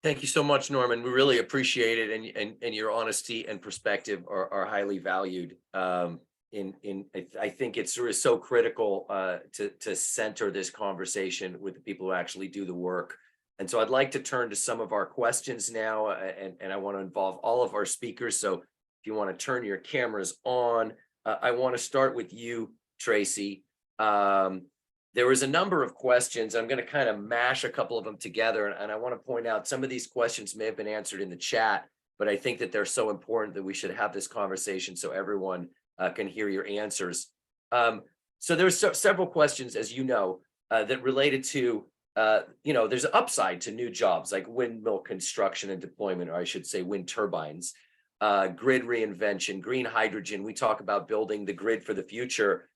Thank you so much, Norman. We really appreciate it, and your honesty and perspective are highly valued. I think it's sort of so critical to center this conversation with the people who actually do the work. And so I'd like to turn to some of our questions now, and I want to involve all of our speakers. So if you want to turn your cameras on, I want to start with you, Tracy. There was a number of questions. I'm going to kind of mash a couple of them together. And I want to point out some of these questions may have been answered in the chat, but I think that they're so important that we should have this conversation so everyone can hear your answers. So there's several questions, as you know, that related to, there's an upside to new jobs like windmill construction and deployment, or I should say wind turbines, grid reinvention, green hydrogen. We talk about building the grid for the future.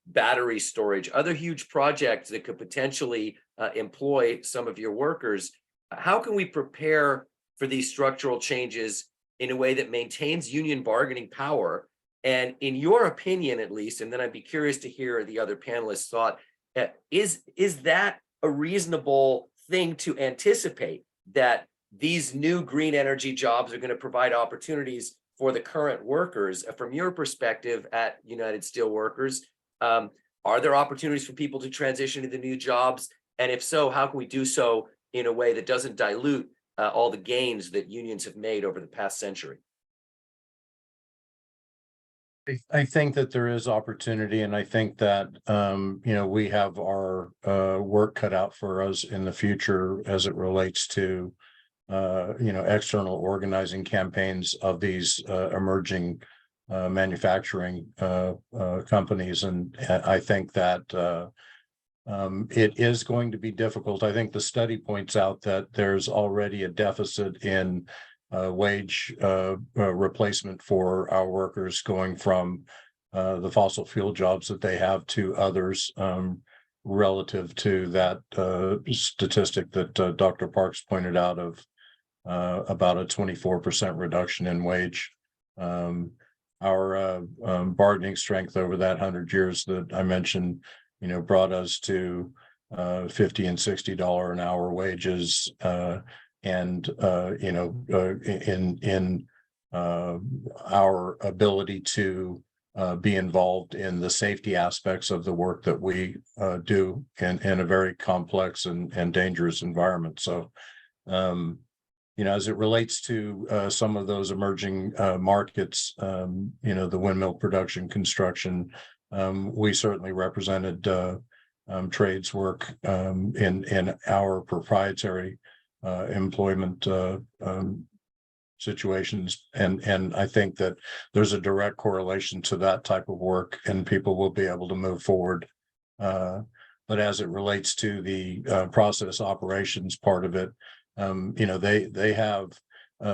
Battery storage, other huge projects that could potentially employ some of your workers. How can we prepare for these structural changes in a way that maintains union bargaining power? And in your opinion, at least, and then I'd be curious to hear the other panelists' thought, is that a reasonable thing to anticipate, that these new green energy jobs are going to provide opportunities for the current workers? From your perspective at United Steelworkers, are there opportunities for people to transition to the new jobs? And if so, how can we do so in a way that doesn't dilute all the gains that unions have made over the past century? I think that there is opportunity, and I think that we have our work cut out for us in the future as it relates to external organizing campaigns of these emerging manufacturing companies. And I think that it is going to be difficult. I think the study points out that there's already a deficit in wage replacement for our workers, going from the fossil fuel jobs that they have to others. relative to that statistic that Dr. Parks pointed out of about a 24% reduction in wage. Our bargaining strength over that 100 years that I mentioned, brought us to $50 and $60 an hour wages, and in our ability to be involved in the safety aspects of the work that we do in a very complex and dangerous environment. So, as it relates to some of those emerging markets, the windmill production, construction, we certainly represented trades work in our proprietary employment situations. And I think that there's a direct correlation to that type of work, and people will be able to move forward. But as it relates to the process operations part of it, they have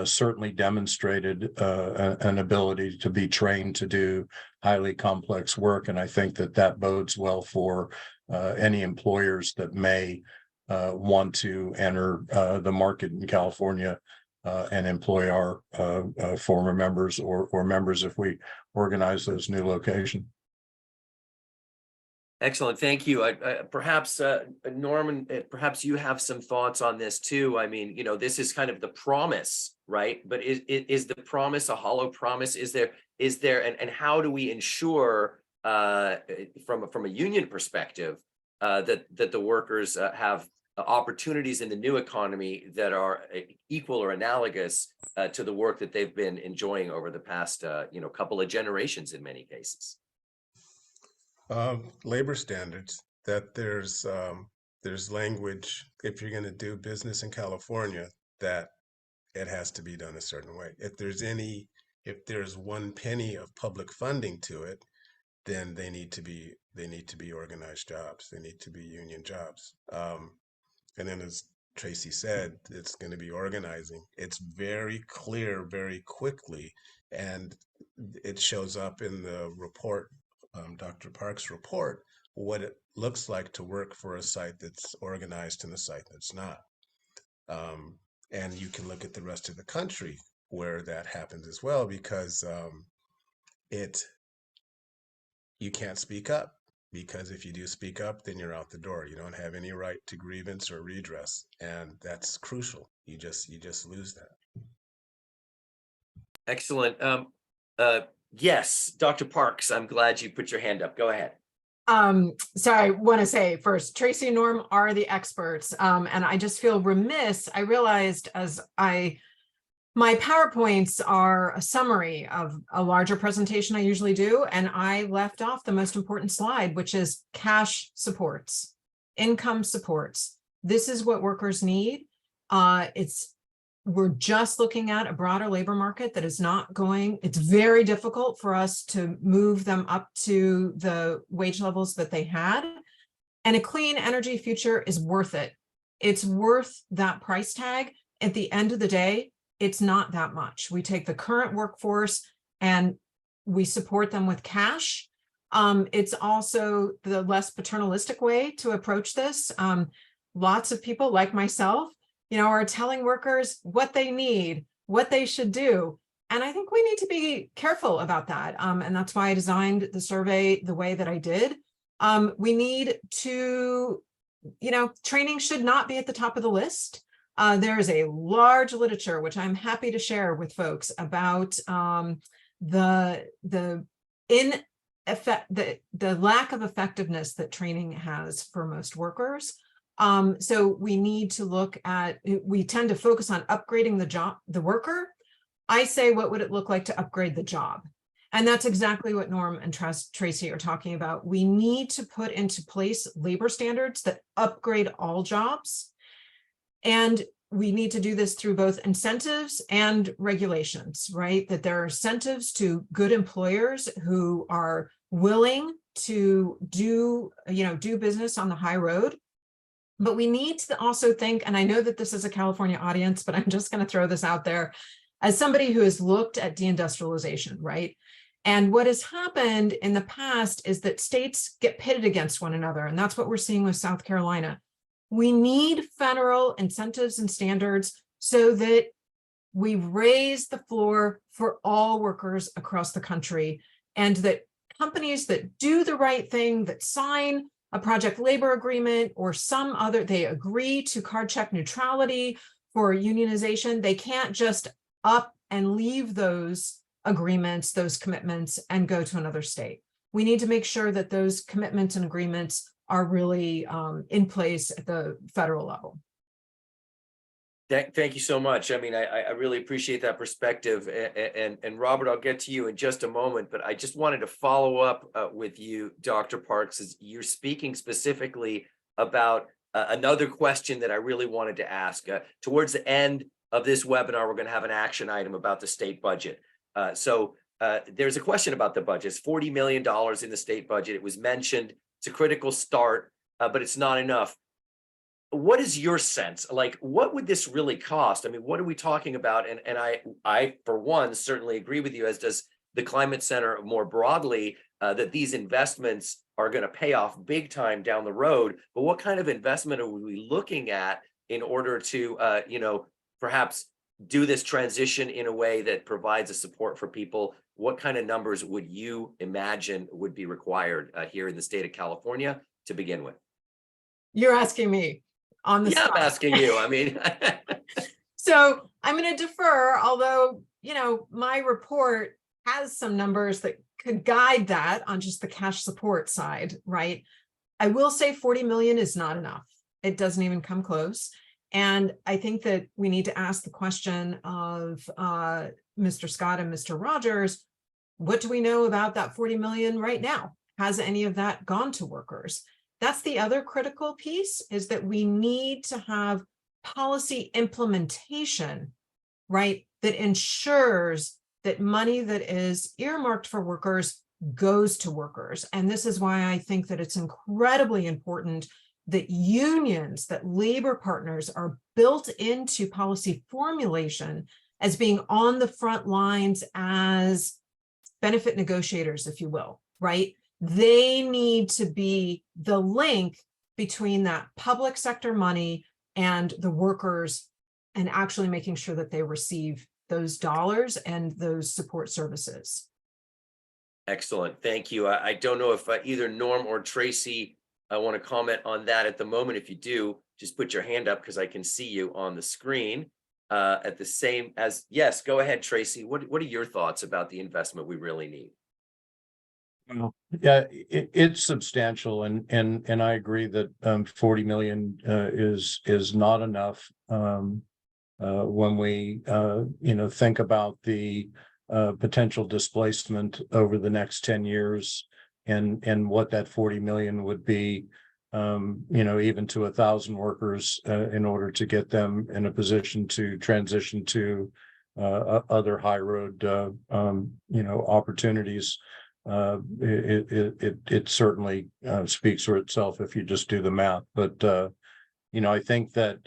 certainly demonstrated an ability to be trained to do highly complex work. And I think that bodes well for any employers that may want to enter the market in California and employ our former members or members if we organize those new locations. Excellent, thank you. Perhaps Norman, perhaps you have some thoughts on this too. I mean, this is kind of the promise, right? But is the promise a hollow promise? Is there, and how do we ensure from a union perspective that the workers have opportunities in the new economy that are equal or analogous to the work that they've been enjoying over the past couple of generations in many cases? Labor standards, that there's language, if you're going to do business in California, that it has to be done a certain way. If there's one penny of public funding to it, then they need to be organized jobs. They need to be union jobs. And then, as Tracy said, it's going to be organizing. It's very clear very quickly, and it shows up in the report, Dr. Parks' report, what it looks like to work for a site that's organized and a site that's not. And you can look at the rest of the country where that happens as well, because you can't speak up, because if you do speak up, then you're out the door. You don't have any right to grievance or redress, and that's crucial. You just lose that. Excellent. Yes, Dr. Parks, I'm glad you put your hand up. Go ahead. So I want to say first, Tracy and Norm are the experts. And I just feel remiss. I realized my PowerPoints are a summary of a larger presentation I usually do, and I left off the most important slide, which is cash supports, income supports. This is what workers need. We're just looking at a broader labor market that is not going, it's very difficult for us to move them up to the wage levels that they had. And a clean energy future is worth it. It's worth that price tag. At the end of the day, it's not that much. We take the current workforce and we support them with cash. It's also the less paternalistic way to approach this. Lots of people like myself, are telling workers what they need, what they should do. And I think we need to be careful about that. And that's why I designed the survey the way that I did. We need to, training should not be at the top of the list. There is a large literature, which I'm happy to share with folks, about the lack of effectiveness that training has for most workers. So we need to look at, we tend to focus on upgrading the worker. I say, what would it look like to upgrade the job? And that's exactly what Norm and Tracy are talking about. We need to put into place labor standards that upgrade all jobs. And we need to do this through both incentives and regulations, right? That there are incentives to good employers who are willing to do business on the high road. But we need to also think, and I know that this is a California audience, but I'm just going to throw this out there as somebody who has looked at deindustrialization, right? And what has happened in the past is that states get pitted against one another, and that's what we're seeing with South Carolina. We need federal incentives and standards so that we raise the floor for all workers across the country, and that companies that do the right thing, that sign a project labor agreement or some other, they agree to card check neutrality for unionization, they can't just up and leave those agreements, those commitments, and go to another state. We need to make sure that those commitments and agreements are really in place at the federal level. Thank you so much. I mean, I really appreciate that perspective. And Robert, I'll get to you in just a moment, but I just wanted to follow up with you, Dr. Parks, as you're speaking specifically about another question that I really wanted to ask. Towards the end of this webinar, we're going to have an action item about the state budget. So there's a question about the budget. It's $40 million in the state budget. It was mentioned. It's a critical start, but it's not enough. What is your sense? Like, what would this really cost? I mean, what are we talking about? And I, for one, certainly agree with you, as does the Climate Center more broadly, that these investments are going to pay off big time down the road. But what kind of investment are we looking at in order to, perhaps do this transition in a way that provides a support for people? What kind of numbers would you imagine would be required here in the state of California to begin with? You're asking me on the Yeah, spot. I'm asking you. I mean, So I'm going to defer, although, my report has some numbers that could guide that on just the cash support side, right? I will say 40 million is not enough. It doesn't even come close. And I think that we need to ask the question of Mr. Scott and Mr. Rogers, what do we know about that 40 million right now? Has any of that gone to workers? That's the other critical piece, is that we need to have policy implementation, right, that ensures that money that is earmarked for workers goes to workers. And this is why I think that it's incredibly important that unions, that labor partners are built into policy formulation as being on the front lines as benefit negotiators, if you will, right? They need to be the link between that public sector money and the workers, and actually making sure that they receive those dollars and those support services. excellent. Thank you. I don't know if either Norm or Tracy want to comment on that at the moment. If you do, just put your hand up because I can see you on the screen at the same as, yes, go ahead, Tracy. What are your thoughts about the investment we really need? Well, yeah, it's substantial, and I agree that 40 million is not enough. When we think about the potential displacement over the next 10 years, and what that 40 million would be, even to 1,000 workers in order to get them in a position to transition to other high road opportunities. It certainly speaks for itself if you just do the math. But I think that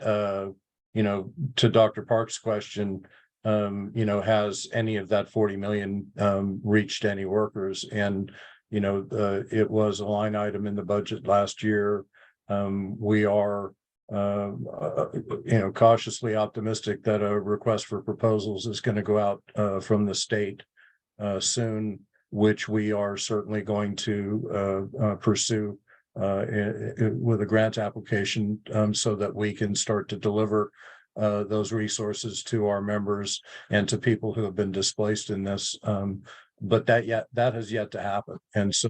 to Dr. Park's question, has any of that 40 million reached any workers? And it was a line item in the budget last year. We are cautiously optimistic that a request for proposals is going to go out from the state soon, which we are certainly going to pursue with a grant application, so that we can start to deliver those resources to our members and to people who have been displaced in this. But that has yet to happen. And so,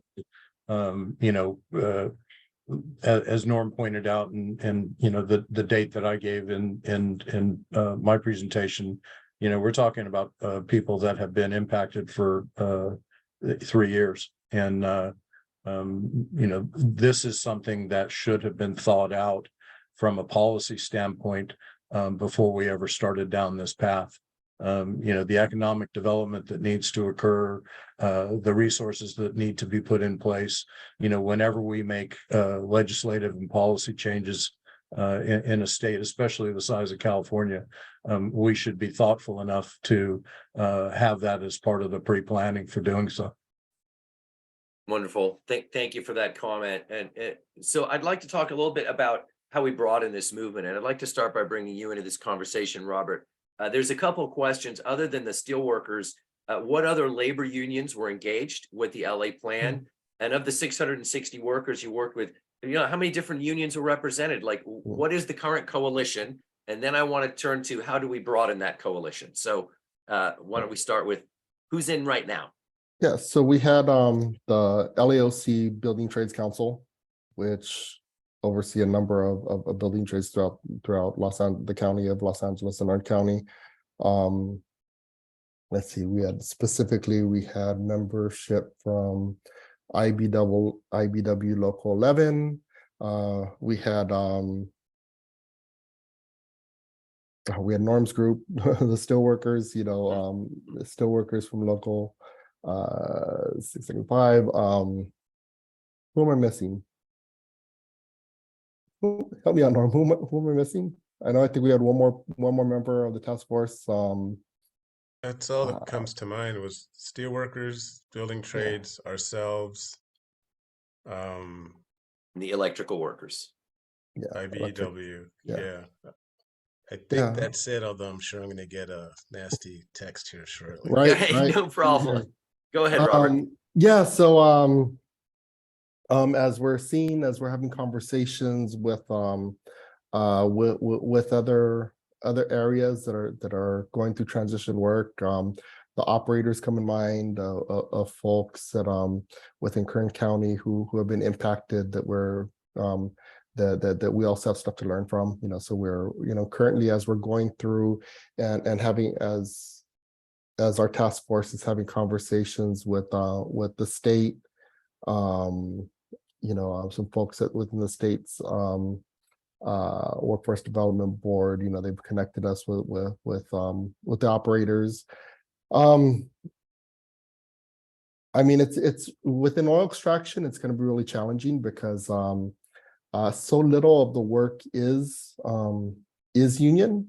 as Norm pointed out, and the date that I gave in my presentation, we're talking about people that have been impacted for 3 years. And this is something that should have been thought out from a policy standpoint before we ever started down this path. The economic development that needs to occur, the resources that need to be put in place, whenever we make legislative and policy changes, in a state, especially the size of California, we should be thoughtful enough to have that as part of the pre-planning for doing so. Wonderful. Thank you for that comment. And so I'd like to talk a little bit about how we broaden this movement. And I'd like to start by bringing you into this conversation, Robert. There's a couple of questions other than the steelworkers. What other labor unions were engaged with the LA plan? And of the 660 workers you worked with, how many different unions were represented? Like, what is the current coalition? And then I want to turn to how do we broaden that coalition? So why don't we start with who's in right now? Yeah, so we had the LAOC Building Trades Council, which oversee a number of building trades throughout the county of Los Angeles and Orange County. Let's see, we had membership from IBW Local 11. We had Norm's Group, the steelworkers, the steelworkers from local 675. Who am I missing? Help me out, Norm. Who am I missing? I think we had one more member of the task force. That's all that comes to mind was steelworkers, building trades, ourselves, The electrical workers. IBEW. Yeah. I think that's it, although I'm sure I'm going to get a nasty text here shortly. Right. No problem. Go ahead, Robert. So as we're having conversations with other areas that are going through transition work, the operators come in mind of folks that within Kern County who have been impacted, that we're that we also have stuff to learn from. So we're currently, as we're going through and having as our task force is having conversations with the state, some folks within the state's workforce development board. They've connected us with the operators. It's within oil extraction, it's going to be really challenging because so little of the work is union.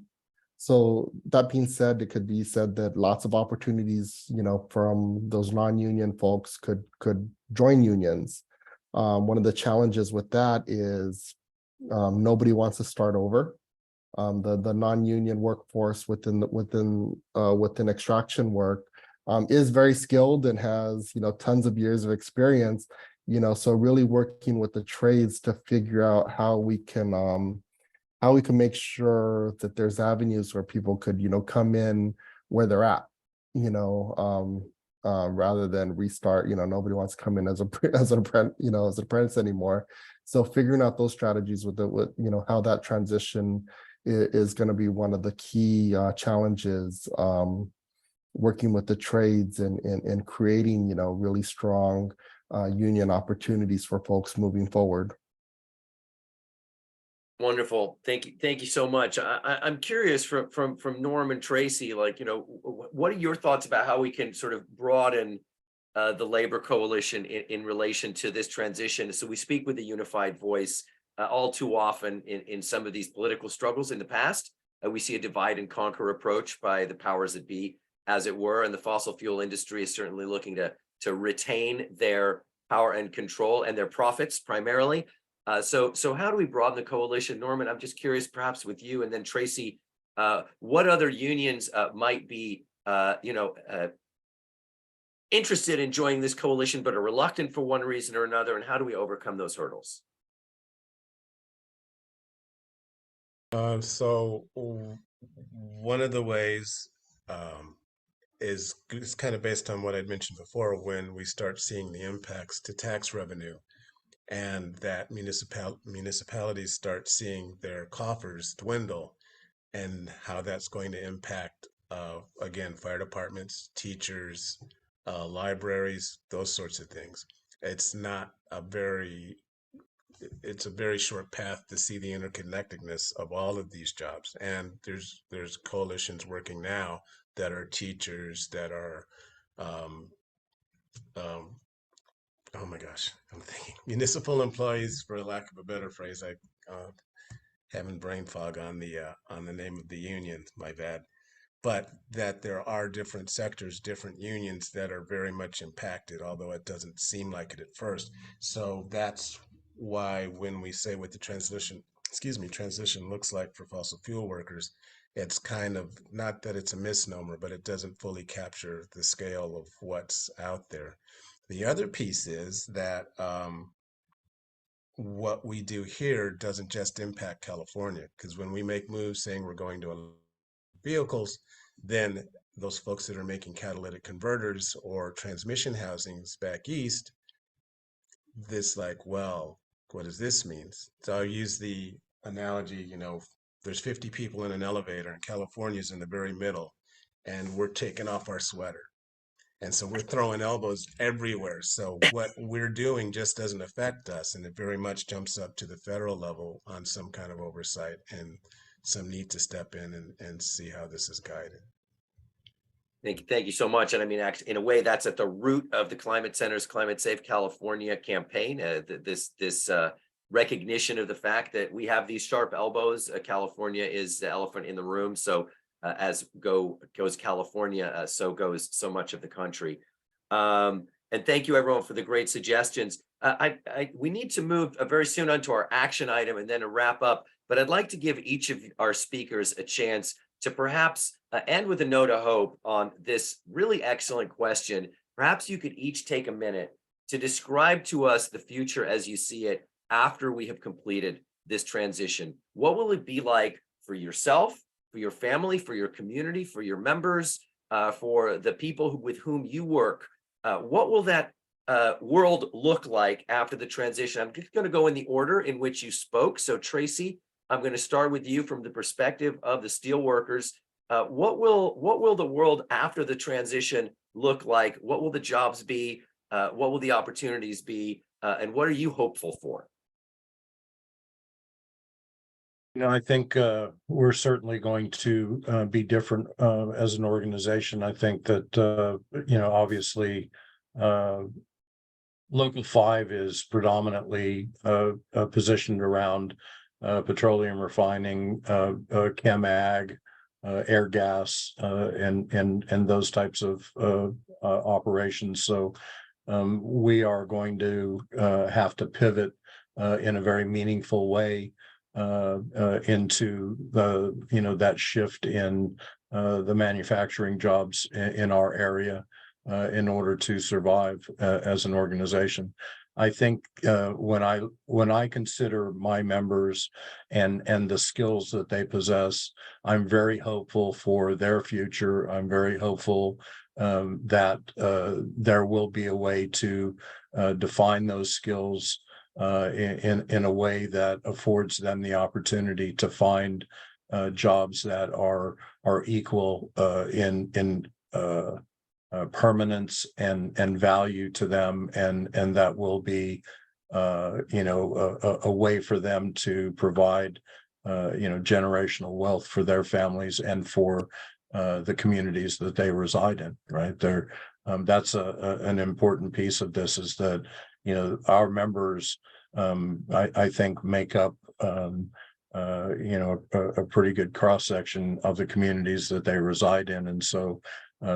So that being said, it could be said that lots of opportunities, from those non-union folks could join unions. One of the challenges with that is nobody wants to start over. The non-union workforce within extraction work is very skilled and has tons of years of experience. So really working with the trades to figure out how we can make sure that there's avenues where people could come in where they're at, rather than restart. Nobody wants to come in as an apprentice anymore. So figuring out those strategies with how that transition is going to be one of the key challenges, working with the trades and creating really strong union opportunities for folks moving forward. Wonderful. Thank you so much. I'm curious from Norm and Tracy, what are your thoughts about how we can sort of broaden the labor coalition in relation to this transition? So we speak with a unified voice. All too often in some of these political struggles in the past, we see a divide and conquer approach by the powers that be, as it were, and the fossil fuel industry is certainly looking to retain their power and control and their profits primarily. So how do we broaden the coalition? Norman, I'm just curious, perhaps with you, and then Tracy, what other unions might be, interested in joining this coalition, but are reluctant for one reason or another, and how do we overcome those hurdles? So one of the ways is kind of based on what I'd mentioned before, when we start seeing the impacts to tax revenue, and that municipalities start seeing their coffers dwindle, and how that's going to impact, again, fire departments, teachers, libraries, those sorts of things. It's a very short path to see the interconnectedness of all of these jobs. And there's coalitions working now that are teachers, that are oh my gosh, I'm thinking municipal employees, for lack of a better phrase. having brain fog on the name of the union, my bad. But that there are different sectors, different unions that are very much impacted, although it doesn't seem like it at first. So that's why when we say what the transition looks like for fossil fuel workers, it's kind of not that it's a misnomer, but it doesn't fully capture the scale of what's out there. The other piece is that what we do here doesn't just impact California, because when we make moves saying we're going to vehicles, then those folks that are making catalytic converters or transmission housings back east, this like, well, what does this mean? So I'll use the analogy, there's 50 people in an elevator and California's in the very middle and we're taking off our sweater. And so we're throwing elbows everywhere. So what we're doing just doesn't affect us. And it very much jumps up to the federal level on some kind of oversight and some need to step in and see how this is guided. Thank you so much. And I mean, actually, in a way, that's at the root of the Climate Center's Climate Safe California campaign. This recognition of the fact that we have these sharp elbows. California is the elephant in the room. So as goes California, so goes so much of the country. And thank you, everyone, for the great suggestions. We need to move very soon onto our action item and then a wrap up. But I'd like to give each of our speakers a chance to perhaps end with a note of hope on this really excellent question. Perhaps you could each take a minute to describe to us the future as you see it after we have completed this transition. What will it be like for yourself, for your family, for your community, for your members, for the people with whom you work? What will that world look like after the transition? I'm just going to go in the order in which you spoke. So Tracy, I'm going to start with you from the perspective of the steelworkers. What will the world after the transition look like? What will the jobs be? What will the opportunities be? And what are you hopeful for? I think we're certainly going to be different as an organization. I think that, obviously, Local 5 is predominantly positioned around petroleum refining, chem ag, air gas, and those types of operations. So we are going to have to pivot in a very meaningful way into that shift in the manufacturing jobs in our area in order to survive as an organization. I think when I consider my members and the skills that they possess, I'm very hopeful for their future. I'm very hopeful that there will be a way to define those skills in a way that affords them the opportunity to find jobs that are equal in permanence and value to them, and that will be a way for them to provide generational wealth for their families and for the communities that they reside in. Right there, that's an important piece of this, is that our members, I think, make up a pretty good cross section of the communities that they reside in, and so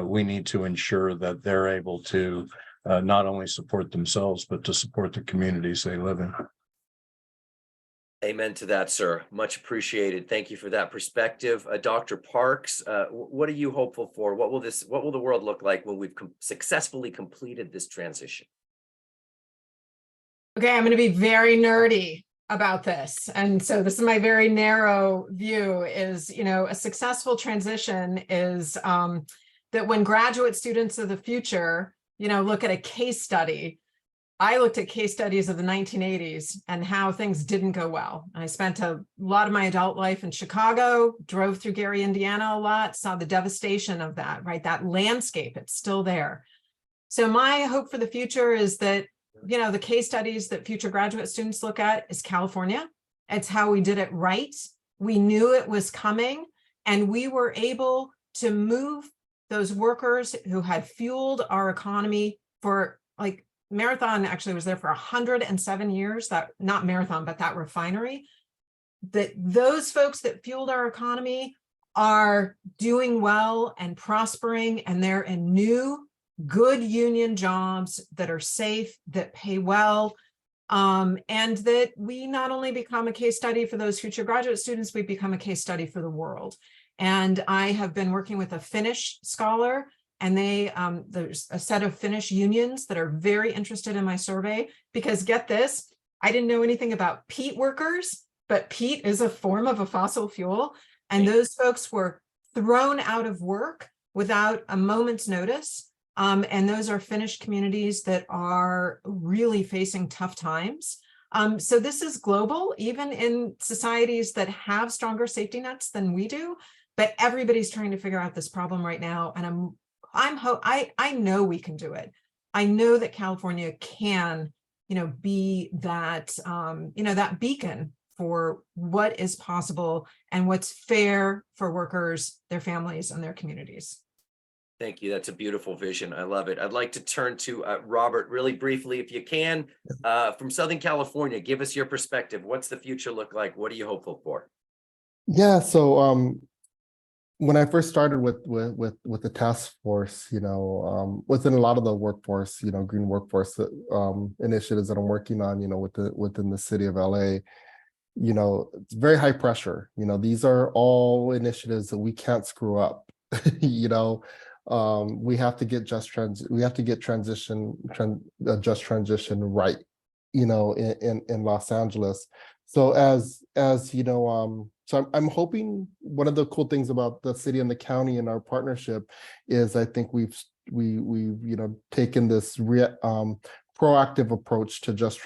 we need to ensure that they're able to not only support themselves, but to support the communities they live in. Amen to that, sir. Much appreciated. Thank you for that perspective. Dr. Parks, what are you hopeful for? What will the world look like when we've successfully completed this transition? Okay, I'm going to be very nerdy about this. And so this is my very narrow view is, a successful transition is that when graduate students of the future, look at a case study. I looked at case studies of the 1980s and how things didn't go well. I spent a lot of my adult life in Chicago, drove through Gary, Indiana a lot, saw the devastation of that, right? That landscape, it's still there. So my hope for the future is that, the case studies that future graduate students look at is California. It's how we did it right. We knew it was coming, and we were able to move those workers who had fueled our economy for, like, Marathon actually was there for 107 years, that not Marathon, but that refinery. that those folks that fueled our economy are doing well and prospering, and they're in new, good union jobs that are safe, that pay well, and that we not only become a case study for those future graduate students, we become a case study for the world. And I have been working with a Finnish scholar, and there's a set of Finnish unions that are very interested in my survey, because get this, I didn't know anything about peat workers, but peat is a form of a fossil fuel. And those folks were thrown out of work without a moment's notice. And those are Finnish communities that are really facing tough times. So this is global, even in societies that have stronger safety nets than we do, but everybody's trying to figure out this problem right now. And I know we can do it. I know that California can, be that, that beacon for what is possible and what's fair for workers, their families, and their communities. Thank you. That's a beautiful vision. I love it. I'd like to turn to Robert really briefly, if you can, from Southern California. Give us your perspective. What's the future look like? What are you hopeful for? Yeah, so when I first started with the task force, within a lot of the workforce, green workforce initiatives that I'm working on, within the city of LA, it's very high pressure. These are all initiatives that we can't screw up. We have to get just transition right, in Los Angeles. So so I'm hoping one of the cool things about the city and the county and our partnership is I think we've taken this proactive approach to just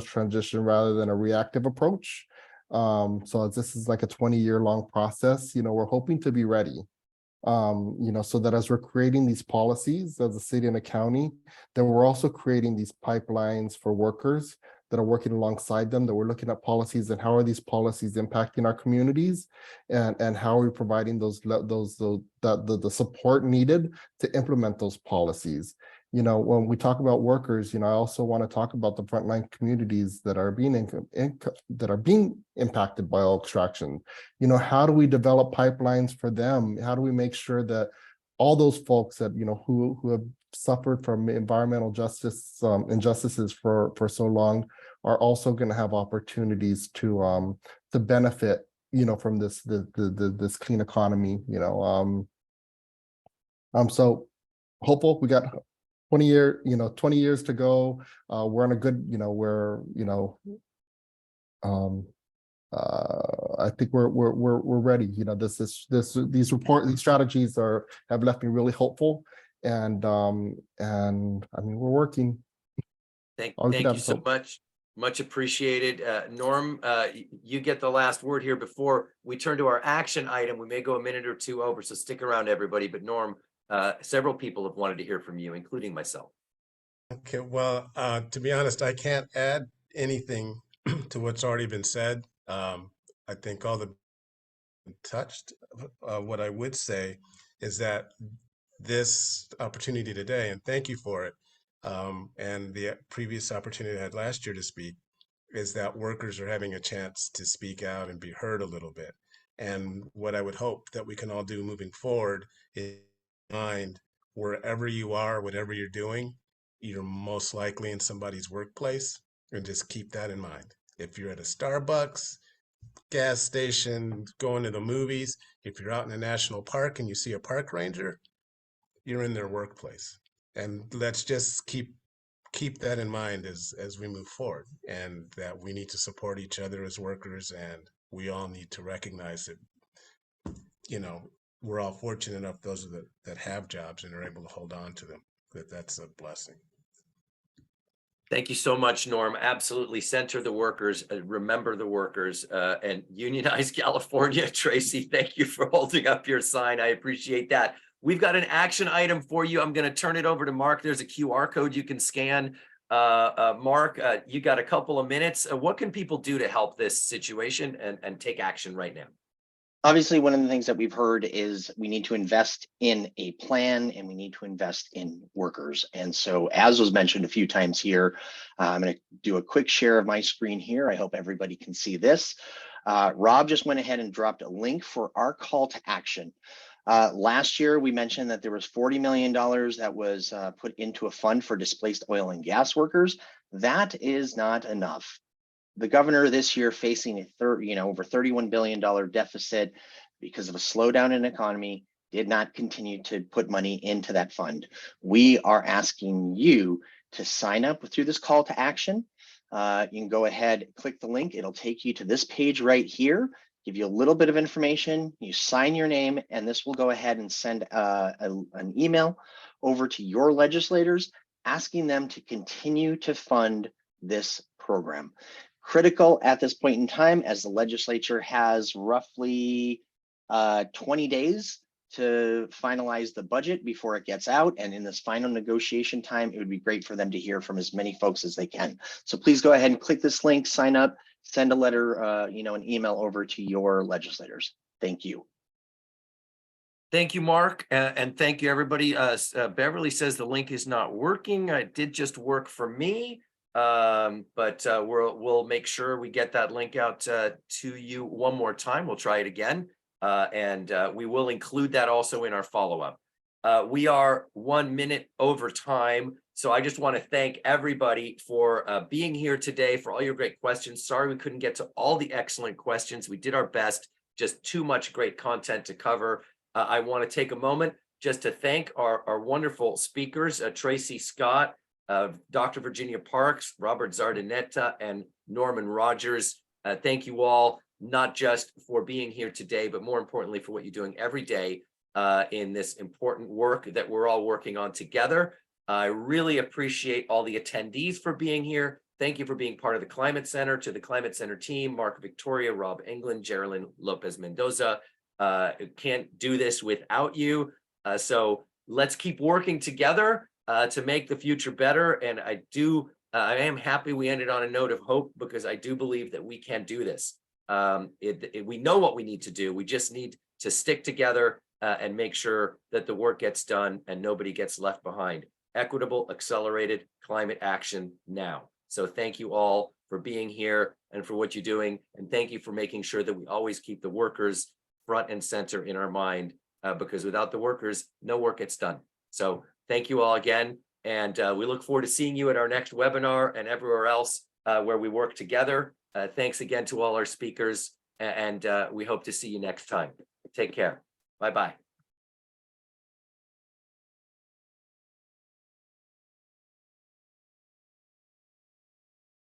transition rather than a reactive approach. So this is like a 20-year long process. We're hoping to be ready. So that as we're creating these policies as a city and a county, then we're also creating these pipelines for workers that are working alongside them, that we're looking at policies and how are these policies impacting our communities, and how are we providing the support needed to implement those policies. When we talk about workers, I also want to talk about the frontline communities that are being impacted by oil extraction. How do we develop pipelines for them? How do we make sure that all those folks that who have suffered from environmental justice injustices for so long are also going to have opportunities to benefit from this clean economy. So hopeful. We got 20 years to go. We're on a good, I think we're ready. These strategies have left me really hopeful, and I mean, we're working. Thank you so much. Much appreciated. Norm, you get the last word here before we turn to our action item. We may go a minute or two over, so stick around, everybody. But Norm, several people have wanted to hear from you, including myself. Okay, well, to be honest, I can't add anything to what's already been said. I think all the touched. What I would say is that this opportunity today, and thank you for it, and the previous opportunity I had last year to speak, is that workers are having a chance to speak out and be heard a little bit. And what I would hope that we can all do moving forward is mind wherever you are, whatever you're doing, you're most likely in somebody's workplace, and just keep that in mind. If you're at a Starbucks, gas station, going to the movies, if you're out in a national park and you see a park ranger, you're in their workplace. And let's just keep that in mind as we move forward, and that we need to support each other as workers, and we all need to recognize that, we're all fortunate enough, those that have jobs and are able to hold on to them, that's a blessing. Thank you so much, Norm. Absolutely. Center the workers, remember the workers, and unionize California. Tracy, thank you for holding up your sign. I appreciate that. We've got an action item for you. I'm going to turn it over to Mark. There's a QR code you can scan. Mark, you got a couple of minutes. What can people do to help this situation and take action right now? Obviously, one of the things that we've heard is we need to invest in a plan, and we need to invest in workers. And so, as was mentioned a few times here, I'm going to do a quick share of my screen here. I hope everybody can see this. Rob just went ahead and dropped a link for our call to action. Last year, we mentioned that there was $40 million that was put into a fund for displaced oil and gas workers. That is not enough. The governor this year facing a over $31 billion deficit because of a slowdown in the economy did not continue to put money into that fund. We are asking you to sign up through this call to action. You can go ahead, click the link. It'll take you to this page right here, give you a little bit of information. You sign your name, and this will go ahead and send an email over to your legislators asking them to continue to fund this program. Critical at this point in time, as the legislature has roughly 20 days to finalize the budget before it gets out. And in this final negotiation time, it would be great for them to hear from as many folks as they can. So please go ahead and click this link, sign up, send a letter, an email over to your legislators. Thank you. Thank you, Mark, and thank you, everybody. Beverly says the link is not working. It did just work for me, but we'll make sure we get that link out to you one more time. We'll try it again. And we will include that also in our follow-up. We are 1 minute over time, so I just want to thank everybody for being here today, for all your great questions. Sorry we couldn't get to all the excellent questions. We did our best, just too much great content to cover. I want to take a moment just to thank our wonderful speakers, Tracy Scott, Dr. Virginia Parks, Robert Zardanetta, and Norman Rogers. Thank you all, not just for being here today, but more importantly for what you're doing every day in this important work that we're all working on together. I really appreciate all the attendees for being here. Thank you for being part of the Climate Center. To the Climate Center team, Mark Victoria, Rob England, Geraldine Lopez Mendoza. Can't do this without you. So let's keep working together to make the future better. And I am happy we ended on a note of hope, because I do believe that we can do this. We know what we need to do. We just need to stick together and make sure that the work gets done and nobody gets left behind. Equitable, accelerated climate action now. So thank you all for being here and for what you're doing. And thank you for making sure that we always keep the workers front and center in our mind, because without the workers, no work gets done. So thank you all again. And we look forward to seeing you at our next webinar and everywhere else where we work together. Thanks again to all our speakers, and we hope to see you next time. Take care. Bye-bye.